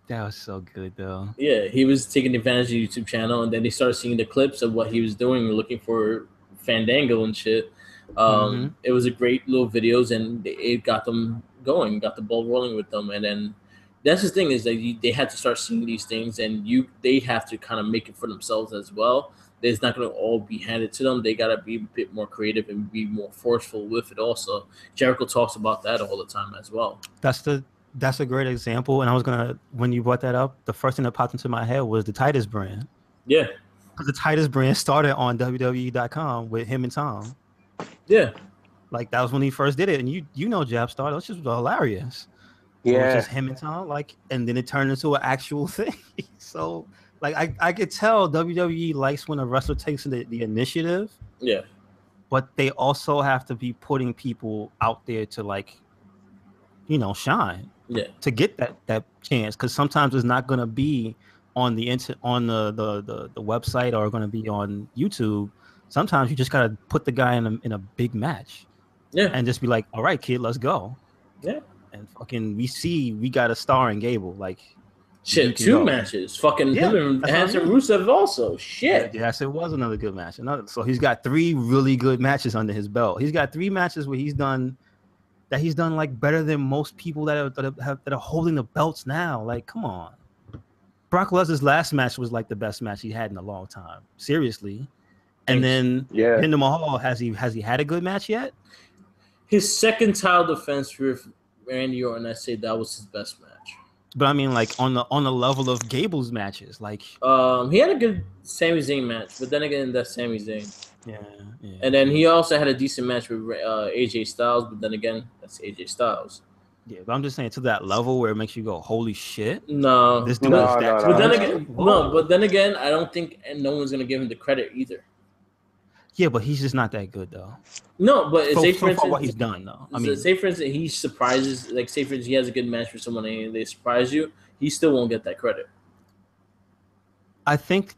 That was so good, though. Yeah, he was taking advantage of the YouTube channel, and then they started seeing the clips of what he was doing, looking for Fandango and shit. It was a great little videos, and it got them going, got the ball rolling with them. And then that's the thing is that they had to start seeing these things, and they have to kind of make it for themselves as well. It's not going to all be handed to them. They got to be a bit more creative and be more forceful with it also. Jericho talks about that all the time as well. That's a great example. And I was when you brought that up, the first thing that popped into my head was the Titus brand. Yeah. Because the Titus brand started on WWE.com with him and Tom. Yeah. Like that was when he first did it. And you know Jab Star, that was just hilarious. Yeah. It was just him and Tom, and then it turned into an actual thing. So I could tell WWE likes when a wrestler takes the initiative. Yeah. But they also have to be putting people out there to shine. Yeah. To get that chance, because sometimes it's not going to be on the website or going to be on YouTube. Sometimes you just got to put the guy in a big match. Yeah. And just be like, all right, kid, let's go. Yeah. And fucking we got a star in Gable. Shit, 2 matches. Fucking him and Hanson Rusev also. Shit. Yes, it was another good match. So he's got 3 really good matches under his belt. He's got 3 matches where he's done better than most people that are holding the belts now. Like, come on. Brock Lesnar's last match was the best match he had in a long time. Seriously. And then Jinder Mahal, has he had a good match yet? His second title defense with Randy Orton, I say that was his best match. But I mean, on the level of Gable's matches, he had a good Sami Zayn match, but then again, that's Sami Zayn. Yeah. And then he also had a decent match with AJ Styles, but then again, that's AJ Styles. Yeah, but I'm just saying to that level where it makes you go, holy shit. No. This dude is that. But then again, I don't think no one's gonna give him the credit either. Yeah, but he's just not that good though. No, but say for instance, what he's done though. I mean, say for instance, he surprises. Say for instance, he has a good match with someone and they surprise you. He still won't get that credit. I think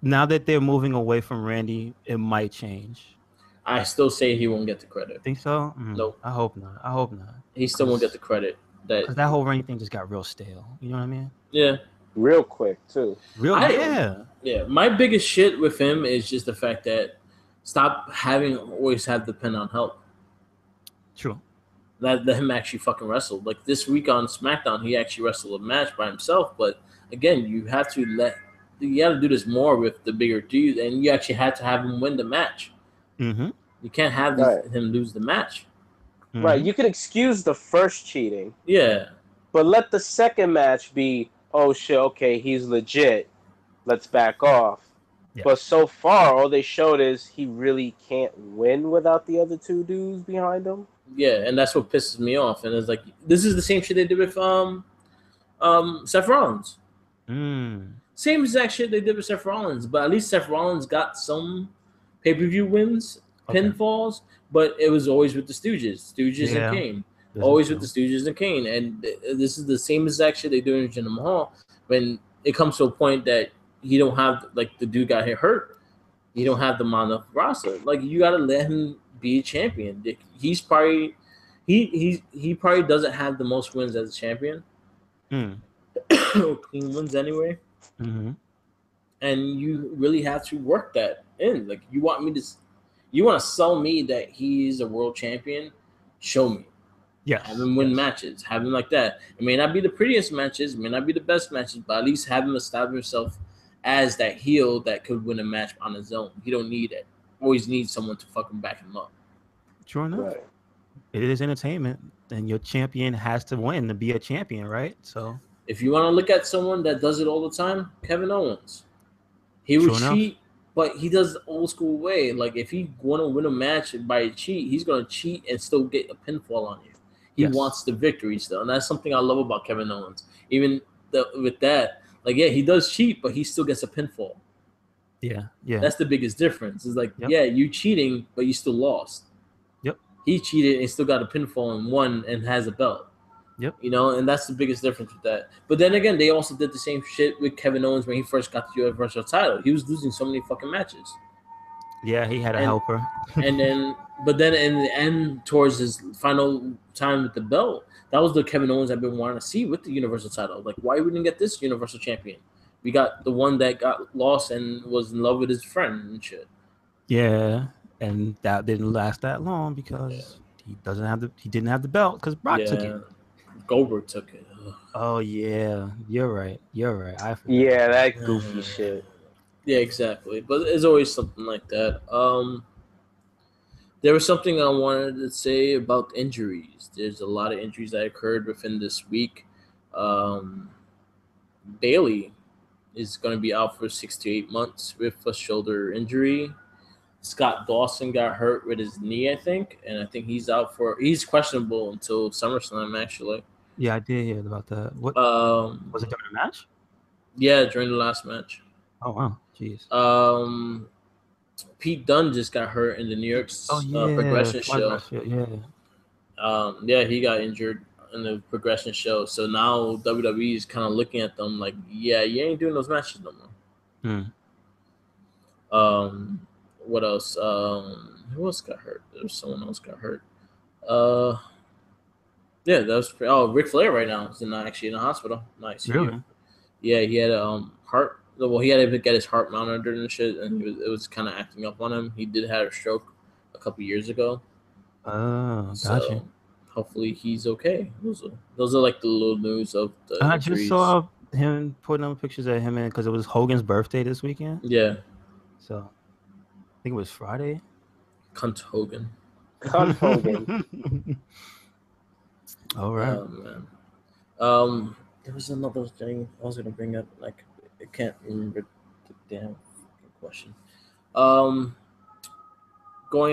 now that they're moving away from Randy, it might change. I still say he won't get the credit. Think so? Nope. I hope not. He still won't get the credit. That whole Randy thing just got real stale. You know what I mean? Yeah. Real quick too. Yeah. My biggest shit with him is just the fact that stop always have to depend on help. True. Let him actually fucking wrestle. Like this week on SmackDown, he actually wrestled a match by himself. But again, you got to do this more with the bigger dude, and you actually had to have him win the match. Mm-hmm. You can't have him lose the match. Mm-hmm. Right. You can excuse the first cheating. Yeah. But let the second match be, oh shit, okay, he's legit. Let's back off. Yeah. But so far, all they showed is he really can't win without the other 2 dudes behind him. Yeah, and that's what pisses me off. And it's like, this is the same shit they did with Seth Rollins. Same exact shit they did with Seth Rollins, but at least Seth Rollins got some pay-per-view wins, pinfalls, but it was always with the Stooges and Kane. Always with the Stooges and Kane. And this is the same exact shit they do in Jinder Mahal. When it comes to a point that you don't have, the dude got hurt, you don't have them on the roster. You got to let him be a champion. He's probably he probably doesn't have the most wins as a champion. Clean wins anyway. Mm-hmm. And you really have to work that in. You want to sell me that he's a world champion? Show me. Yeah. Have him win matches. Have him like that. It may not be the prettiest matches, it may not be the best matches, but at least have him establish himself as that heel that could win a match on his own. He don't need it. Always need someone to fucking back him up. Sure enough. Right. It is entertainment, and your champion has to win to be a champion, right? So if you want to look at someone that does it all the time, Kevin Owens. He would cheat, but he does the old school way. Like if he want to win a match by a cheat, he's gonna cheat and still get a pinfall on you. He wants the victory still, and that's something I love about Kevin Owens. Even with that, like he does cheat, but he still gets a pinfall. Yeah. That's the biggest difference. It's like you cheating, but you still lost. Yep. He cheated and still got a pinfall and won and has a belt. Yep. And that's the biggest difference with that. But then again, they also did the same shit with Kevin Owens when he first got the Universal title. He was losing so many fucking matches. Yeah, he had a helper. But then in the end, towards his final time with the belt, that was the Kevin Owens I've been wanting to see with the Universal title. Like, why we didn't get this Universal champion? We got the one that got lost and was in love with his friend and shit. Yeah, and that didn't last that long because he didn't have the belt because Brock took it. Goldberg took it. Ugh. Oh yeah, you're right. I forgot. Yeah, that goofy shit. Yeah, exactly. But there's always something like that. There was something I wanted to say about injuries. There's a lot of injuries that occurred within this week. Bailey is going to be out for 6 to 8 months with a shoulder injury. Scott Dawson got hurt with his knee, I think, and I think he's questionable until SummerSlam, actually. Yeah, I did hear about that. What was it during the match? Yeah, during the last match. Oh wow, jeez. Pete Dunne just got hurt in the New York's Progression show. He got injured in the Progression show. So now WWE is kind of looking at them like, you ain't doing those matches no more. What else? Who else got hurt? There was someone else got hurt. That was Ric Flair right now is actually in the hospital. Nice. Really? Yeah, he had a heart. Well, he had to get his heart monitored and shit, and it was kind of acting up on him. He did have a stroke a couple years ago. Oh, gotcha. So hopefully he's okay. Those are like the little news of the I injuries. just saw him putting up pictures of him because it was Hogan's birthday this weekend. Yeah. So I think it was Friday. Cunt Hogan. All right. Oh, man. There was another thing I was gonna bring up. Like, I can't remember the damn question. Going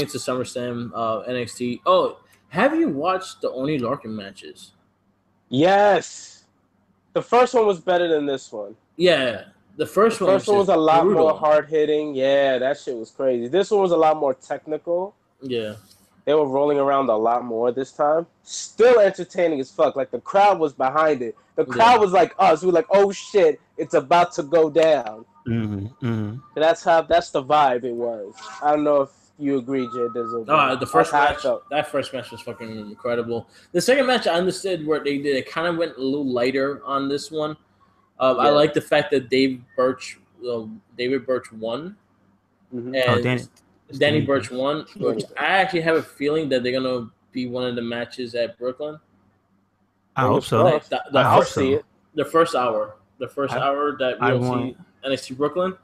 into SummerSlam, NXT. Oh, have you watched the Oney Lorcan matches? Yes. The first one was better than this one. Yeah. The first one was a lot more hard hitting. Yeah, that shit was crazy. This one was a lot more technical. Yeah. They were rolling around a lot more this time. Still entertaining as fuck. Like, the crowd was behind it. The crowd was like us. We were like, oh shit, it's about to go down. That's the vibe it was. I don't know if you agree, Jay Dizzle. The first match, that first match was fucking incredible. The second match, I understood what they did. It kind of went a little lighter on this one. I like the fact that David Birch won, and Danny Burch won. Which I actually have a feeling that they're gonna be one of the matches at Brooklyn. I hope so. The first hour that we'll see NXT Brooklyn.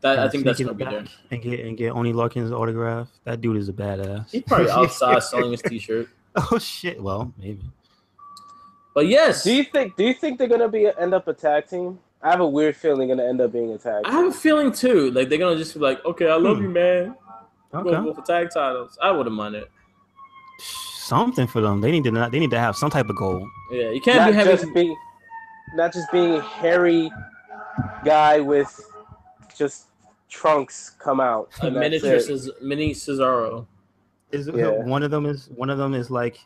I think that's gonna be there. And get Oney Lorcan's autograph. That dude is a badass. He's probably outside selling his T-shirt. Oh shit! Well, maybe. But yes. Do you think they're gonna end up a tag team? I have a weird feeling they're gonna end up being a tag team. I have a feeling too. Like they're gonna just be like, okay, I love you, man. Okay. Go for tag titles. I wouldn't mind it. Something for them. They need to have some type of goal. Yeah, you can't not just being a hairy guy with just trunks come out. A mini Cesaro. One of them is like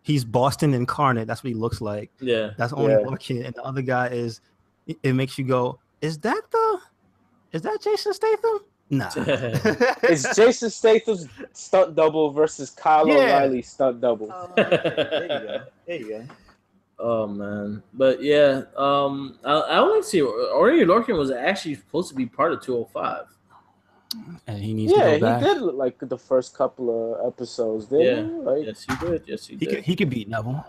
he's Boston incarnate. That's what he looks like. Yeah, that's Oney Lorcan, and the other guy is. It makes you go, is that Jason Statham? Nah. It's Jason Statham's stunt double versus Kyle O'Reilly's stunt double. There you go. Oh man, but yeah, I only see Oney Lorcan was actually supposed to be part of 205. And he needs to go back. Yeah, he did like the first couple of episodes, didn't he? Like, yes, he did. Yes, he did. He could beat Neville.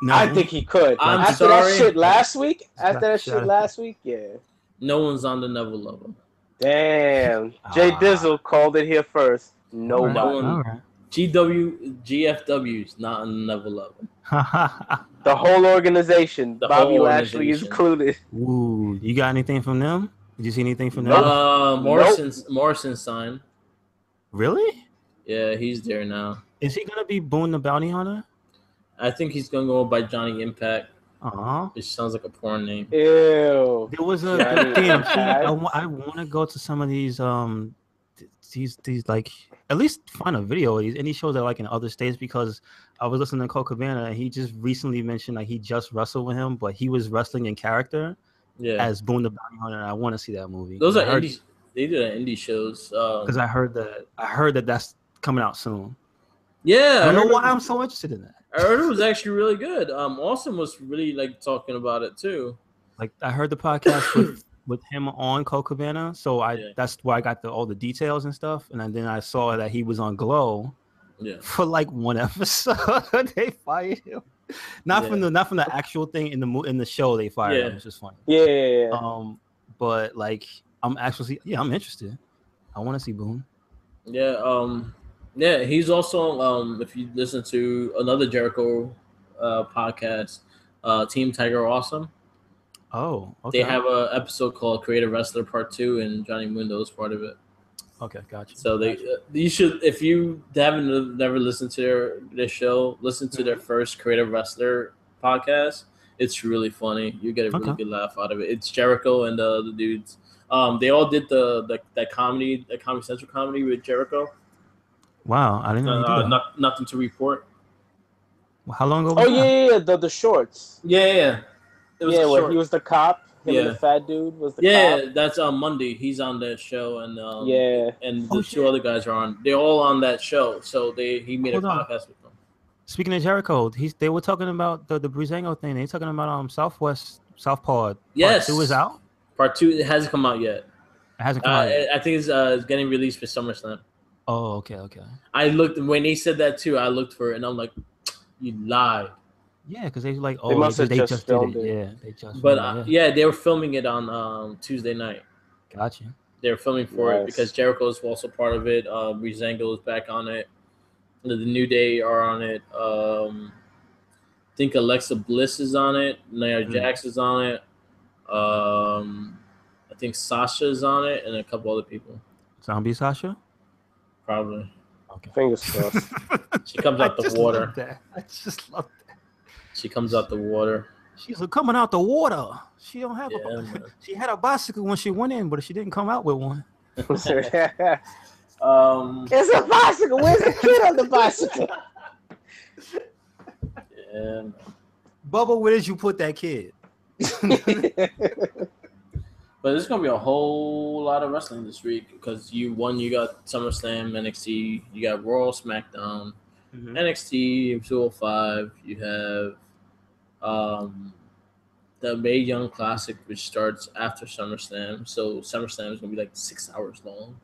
I think he could. I'm after sorry. that shit last week, yeah. No one's on the Neville level. Damn. Jay Dizzle called it here first. Nobody. All right. GFW's not on the Neville level. The whole organization. Bobby Lashley is included. Ooh, you got anything from them? Did you see anything from them? Morrison signed. Really? Yeah, he's there now. Is he gonna be Boone the Bounty Hunter? I think he's gonna go by Johnny Impact. Uh-huh. Which sounds like a porn name. Ew. There was a damn. I want to go to some of these like at least find a video of these indie shows that like in other states, because I was listening to Cole Cabana and he just recently mentioned like he just wrestled with him, but he was wrestling in character as Boone the Bounty Hunter. And I want to see that movie. Those are indie. They do indie shows. Because I heard that that's coming out soon. Yeah, I don't know why I'm so interested in that. I heard it was actually really good. Austin was really like talking about it too. Like I heard the podcast with him on Cole Cabana, so that's where I got all the details and stuff. And then I saw that he was on Glow. Yeah. For like one episode, they fired him. Not from the actual thing in the show. They fired him, which is funny. Yeah. But like I'm interested. I want to see Boone. Yeah. Yeah, he's also if you listen to another Jericho podcast, Team Tiger Awesome. Oh, okay. They have an episode called Creative Wrestler Part 2, and Johnny Mundo is part of it. Okay, gotcha. So you should, if you haven't never listened to their show, listen to their first Creative Wrestler podcast. It's really funny. You get a really good laugh out of it. It's Jericho and the dudes. They all did that Comedy Central comedy with Jericho. Wow, I didn't know. Nothing to report. Well, how long ago? The shorts. Yeah. It was when he was the cop. Him and the fat dude was the cop. Yeah, that's on Monday. He's on that show, and and the two other guys are on. They're all on that show. So he made a podcast with them. Speaking of Jericho, they were talking about the Breezango thing. They're talking about Southpaw. Yes, Part 2 is out. Part 2 it hasn't come out yet. It hasn't come out yet. I think it's getting released for SummerSlam. Oh, okay. I looked when they said that too. I looked for it and I'm like, you lied. Yeah, because they like they just filmed it. Yeah, they just. But they were filming it on Tuesday night. Gotcha. They were filming for it because Jericho is also part of it. Breezango is back on it. The New Day are on it. I think Alexa Bliss is on it. Nia Jax is on it. I think Sasha is on it, and a couple other people. Zombie Sasha. Probably. Okay. Fingers crossed. She comes out the water. I just love that. She comes out the water. She's coming out the water. She don't have she had a bicycle when she went in, but she didn't come out with one. It's a bicycle. Where's the kid on the bicycle? Yeah. Bubba, where did you put that kid? But there's gonna be a whole lot of wrestling this week because you got SummerSlam, NXT, you got Raw, SmackDown, NXT 205. You have the Mae Young Classic, which starts after SummerSlam. So SummerSlam is gonna be like 6 hours long.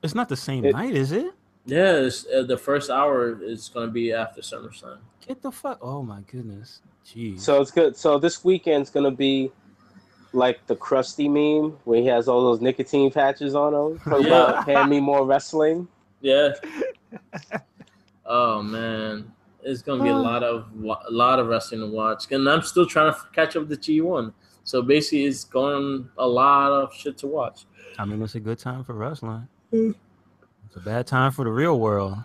It's not the same night, is it? Yeah, the first hour is gonna be after SummerSlam. Get the fuck! Oh my goodness, jeez. So it's good. So this weekend's gonna be like the Krusty meme where he has all those nicotine patches on him. About hand me more wrestling. Yeah. Oh man, it's gonna be a lot of wrestling to watch, and I'm still trying to catch up with the G1. So basically, it's going a lot of shit to watch. I mean, it's a good time for wrestling. It's a bad time for the real world.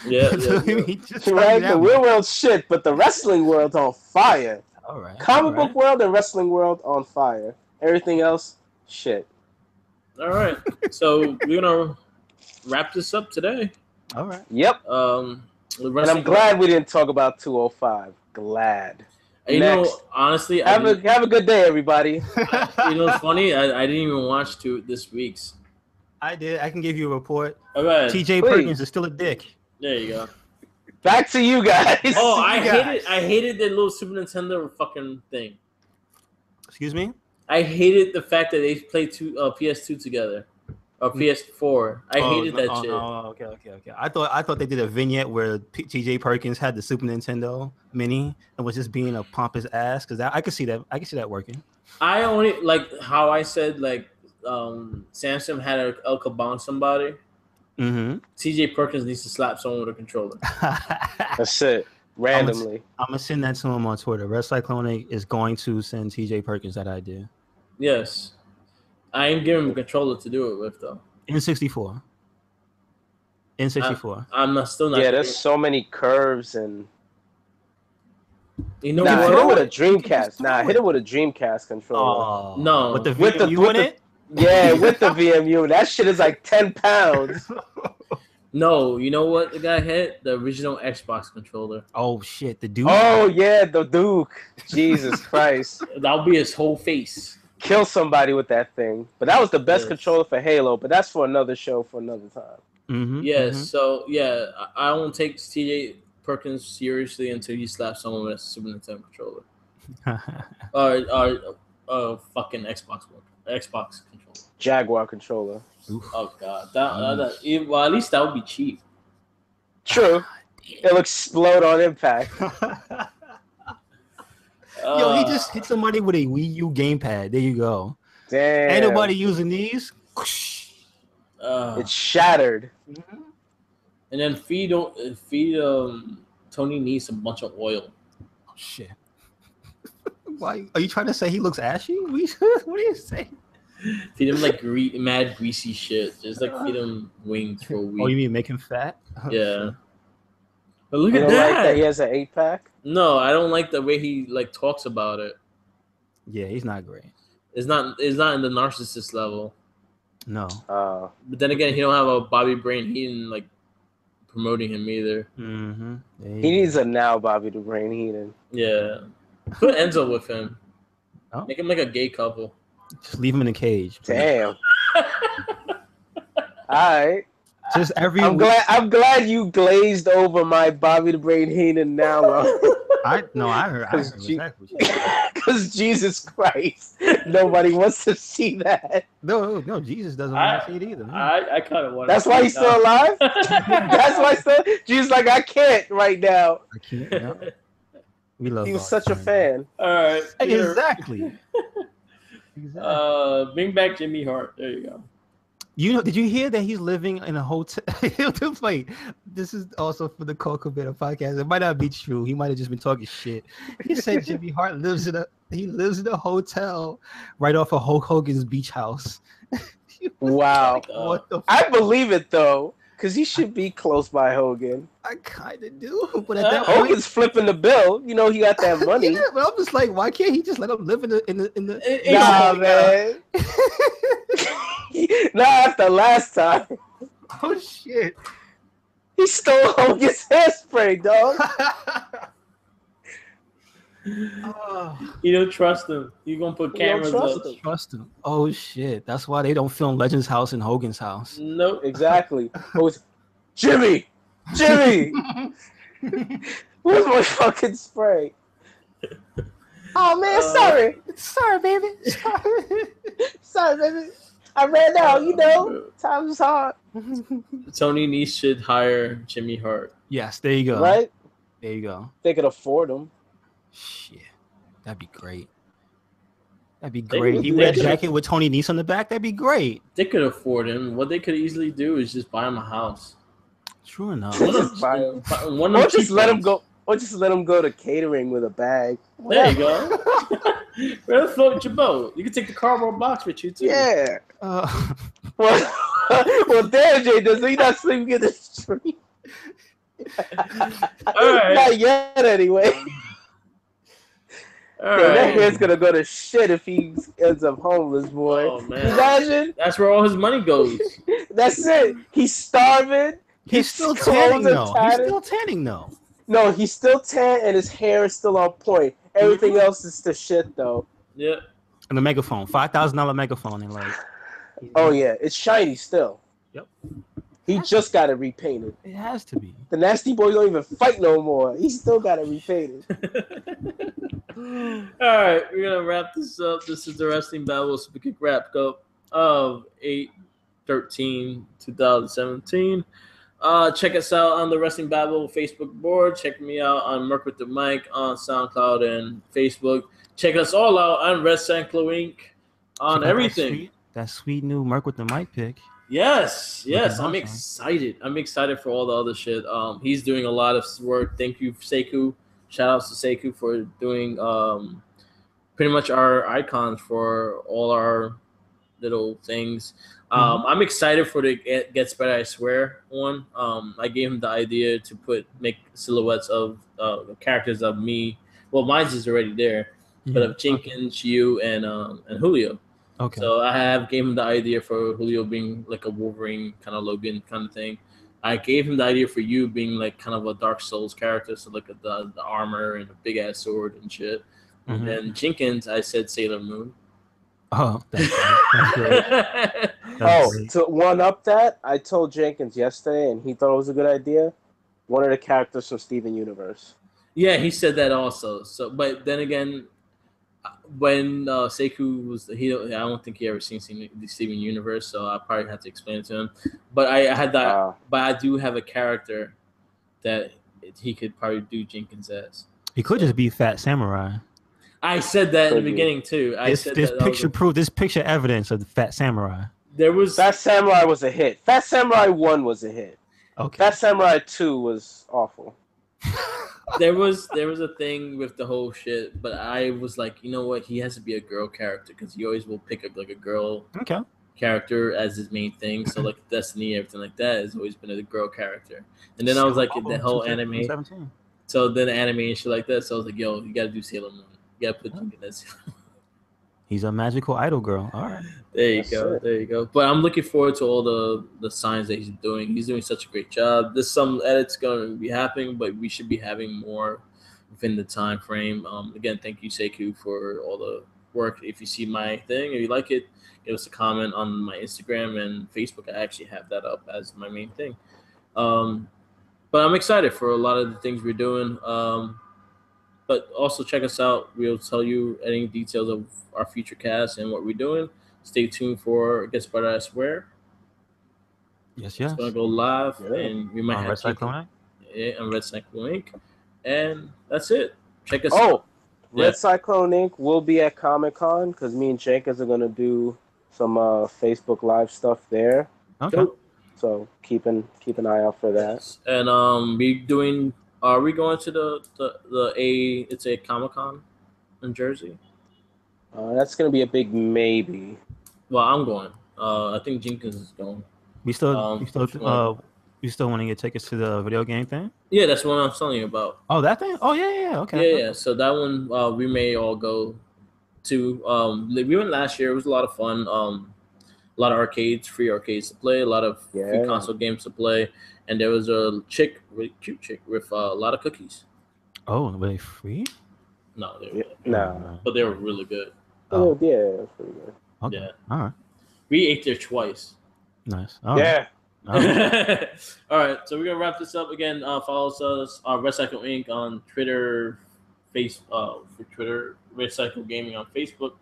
Yeah. Right, the real world's shit, but the wrestling world's on fire. All right. Comic book world and wrestling world on fire. Everything else, shit. All right. So we're gonna wrap this up today. All right. Yep. And I'm glad we didn't talk about 205. Glad. Next. Honestly, have a good day, everybody. It's funny. I didn't even watch this week's. I did. I can give you a report. All right. TJ Perkins is still a dick. There you go. Back to you guys. Oh, I hated the little Super Nintendo fucking thing. Excuse me? I hated the fact that they played PS2 together. PS4. I hated that shit. Oh, okay. I thought they did a vignette where T.J. Perkins had the Super Nintendo Mini and was just being a pompous ass. Because I could see that. I could see that working. I only like how I said like Samsung had a El Kabong somebody. Mm-hmm. T.J. Perkins needs to slap someone with a controller. That's it. Randomly. I'm gonna send that to him on Twitter. Wrestling is going to send T.J. Perkins that idea. Yes. I ain't giving him a controller to do it with though. N64. I'm still not. Yeah, there's so many curves and. You know what? Hit it with a Dreamcast. Hit it with a Dreamcast controller. No, with the VMU in it. Yeah, with the VMU. That shit is like 10 pounds. No, you know what the guy hit? The original Xbox controller. Oh shit, the Duke. Oh yeah, the Duke. Jesus Christ. That'll be his whole face. Kill somebody with that thing. But that was the best controller for Halo. But that's for another show for another time. Mm-hmm, yes. Mm-hmm. So yeah, I won't take T.J. Perkins seriously until he slaps someone with a Super Nintendo controller. or fucking Xbox controller. Jaguar controller. Oof. Oh god, well at least that would be cheap. True. It'll explode on impact. Yo, he just hit somebody with a Wii U gamepad. There you go. Damn. Ain't nobody using these. It's shattered. Mm-hmm. And then feed Tony needs a bunch of oil. Oh shit. Why are you trying to say he looks ashy? What are you saying? Feed him like mad greasy shit. Just like feed him wings for a week. Oh, you mean make him fat? Yeah. But look at that. that. Like that he has an 8-pack? No, I don't like the way he like talks about it. Yeah, he's not great. It's not in the narcissist level. No. But then again, he don't have a Bobby Brain Heenan like promoting him either. Mm-hmm. He needs a now Bobby the Brain Heenan. Yeah. Put Enzo with him. Oh. Make him like a gay couple. Just leave him in a cage. Please. Damn. All right. Just every. I'm glad you glazed over my Bobby the Brain Heenan now. I heard exactly. Because Jesus Christ, nobody wants to see that. No, Jesus doesn't want to see it either. I kind of want. That's why he's still alive. That's why Jesus like I can't right now. I can't. No. We love. He was such a fan. All right. Exactly. Bring back Jimmy Hart. There you go. Did you hear that he's living in a hotel? Wait, this is also for the Coco Beta podcast. It might not be true. He might have just been talking shit. He said Jimmy Hart lives in a hotel right off of Hulk Hogan's beach house. Wow. What the fuck? I believe it though, because he should be close by Hogan. I kind of do, but at that Hogan's flipping the bill. You know he got that money. Yeah, but I'm just like, why can't he just let him live in the? Nah, man. Not after last time. Oh shit! He stole Hogan's hairspray, dog. You don't trust him. You gonna put cameras up. Trust him. Oh shit! That's why they don't film Legends House and Hogan's house. Nope. Exactly. It was Jimmy. Where's my fucking spray? Oh man, sorry, baby. Sorry, baby. I ran out. You know, times is hard. Tony Nese should hire Jimmy Hart. Yes, there you go. Right? There you go. They could afford him. Shit, that'd be great. That'd be great. He wear a jacket with Tony Nese on the back. That'd be great. They could afford him. What they could easily do is just buy him a house. True enough. Or just let him go. Or just let him go to catering with a bag. There you go. Where the float your boat? You can take the cardboard box with you too. Yeah. Well, damn, Jay, does he not sleeping in the street? All right. Not yet, anyway. All Damn, right. that hair's gonna go to shit if he ends up homeless, boy. Oh man. Imagine. That's where all his money goes. That's it. He's starving. He's still tanning though. No, he's still tan and his hair is still on point. Everything else is the shit though. Yeah. And the megaphone, $5,000 megaphone, and like. Oh yeah, it's shiny still. Yep. He just got it repainted. It has to be. The Nasty Boy don't even fight no more. He still got it repainted. All right, we're gonna wrap this up. This is the Wrestling Babble Super Kick Wrap Up of 8/30 13, 2017. Check us out on the Wrestling Babble Facebook board. Check me out on Merc with the Mic on SoundCloud and Facebook. Check us all out on Red Sanclo Inc. on everything. That sweet new Merc with the Mic pick. Yes. Awesome. I'm excited. I'm excited for all the other shit. He's doing a lot of work. Thank you, Sekou. Shout outs to Sekou for doing pretty much our icons for all our little things. I'm excited for the Gets Better, I Swear one. I gave him the idea to make silhouettes of the characters of me. Well, mine's is already there, but of Jenkins, you, and Julio. Okay. So I gave him the idea for Julio being like a Wolverine kind of Logan kind of thing. I gave him the idea for you being like kind of a Dark Souls character, so like the armor and a big ass sword and shit. And then Jenkins, I said Sailor Moon. Oh, that's great. To one up that, I told Jenkins yesterday, and he thought it was a good idea. One of the characters from Steven Universe. Yeah, he said that also. So, but then again, when Sekou was, I don't think he ever seen the Steven Universe, so I probably had to explain it to him. But I had that. But I do have a character that he could probably do Jenkins as. He could just be Fat Samurai. I said that in the beginning too. This picture evidence of the Fat Samurai. Fat Samurai was a hit. Fat Samurai 1 was a hit. Okay. Fat Samurai 2 was awful. There was a thing with the whole shit, but I was like, you know what? He has to be a girl character because he always will pick up like a girl character as his main thing. So like Destiny, everything like that has always been a girl character. And then I was like, the whole anime. 17. So then anime and shit like that. So I was like, yo, you got to do Sailor Moon. You got to put Jenkins as Sailor Moon. He's a magical idol girl. All right. There you go. But I'm looking forward to all the signs that he's doing. He's doing such a great job. There's some edits going to be happening, but we should be having more within the time frame. Again, thank you, Sekou, for all the work. If you see my thing, if you like it, give us a comment on my Instagram and Facebook. I actually have that up as my main thing. But I'm excited for a lot of the things we're doing. But also check us out. We'll tell you any details of our future cast and what we're doing. Stay tuned for Gets Better, I Swear. Yes. It's gonna go live, and we might have Red Cyclone on Red Cyclone Inc. And that's it. Check us out. Red Cyclone Inc. will be at Comic-Con because me and Jenkins are gonna do some Facebook Live stuff there. Okay. So keep an eye out for that. Yes. And are we going to it's a Comic-Con in Jersey? That's gonna be a big maybe. Well, I'm going. I think Jenkins is going. You still want to get tickets to the video game thing? Yeah, that's what I'm telling you about. Oh, that thing? Oh, yeah. Okay. Yeah. So that one we may all go to. We went last year. It was a lot of fun. A lot of free arcades to play, a lot of free console games to play, and there was a really cute chick with a lot of cookies. Oh, were they free? No, but they were really good. Oh, yeah, it was pretty good. Okay. Yeah. All right. We ate there twice. Nice. All right. All right. So we're gonna wrap this up again. Follow us on Red Cycle Inc. on Twitter, for Twitter, Red Cycle Gaming on Facebook,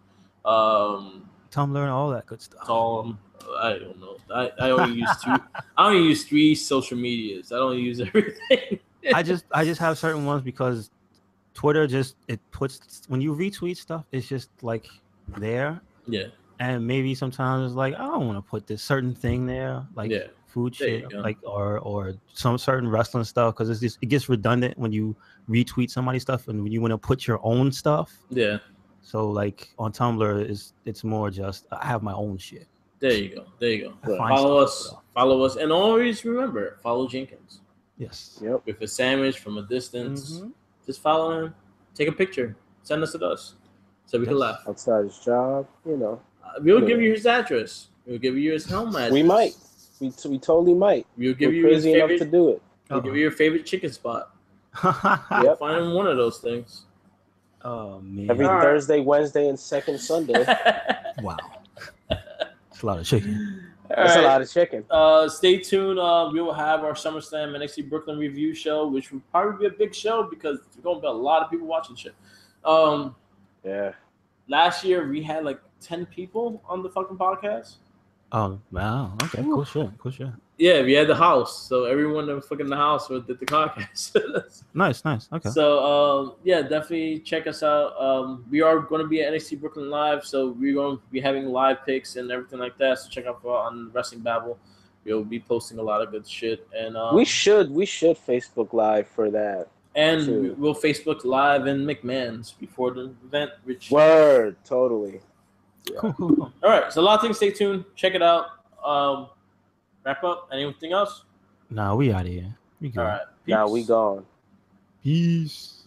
Tumblr and all that good stuff. I don't know. I only use two. I only use 3 social medias. I don't use everything. I just have certain ones because Twitter when you retweet stuff, it's just like there. Yeah. And maybe sometimes it's like I don't want to put this certain thing there, like food shit, like or some certain wrestling stuff, because it gets redundant when you retweet somebody's stuff and when you want to put your own stuff. Yeah. So like on Tumblr, it's more just I have my own shit. There you go. Follow us, and always remember, follow Jenkins. Yes. Yep. With a sandwich from a distance, just follow him. Take a picture. Send us to us, so we can laugh. Outside his job, We'll give you his address. We'll give you his home address. We might. We totally might. We'll give you crazy enough to do it. We'll give you your favorite chicken spot. Yep. Find him one of those things. Oh man! Every Thursday, Wednesday, and second Sunday. Wow, it's a lot of chicken. That's a lot of chicken. Stay tuned. We will have our SummerSlam NXT Brooklyn review show, which will probably be a big show because there's going to be a lot of people watching shit. Yeah. Last year we had like 10 people on the fucking podcast. Oh wow. Okay. Cool shit. Cool shit. Yeah, we had the house, so everyone that was fucking in the house did the podcast. Nice. Okay. So yeah, definitely check us out. We are going to be at NXT Brooklyn Live, so we're going to be having live picks and everything like that. So check out on Wrestling Babble. We'll be posting a lot of good shit, and we should Facebook Live for that. And we'll Facebook Live in McMahon's before the event. Which word, totally. Yeah. Cool. All right, so a lot of things. Stay tuned. Check it out. Wrap up. Anything else? Nah, we out of here. We good. All right. Now we gone. Peace.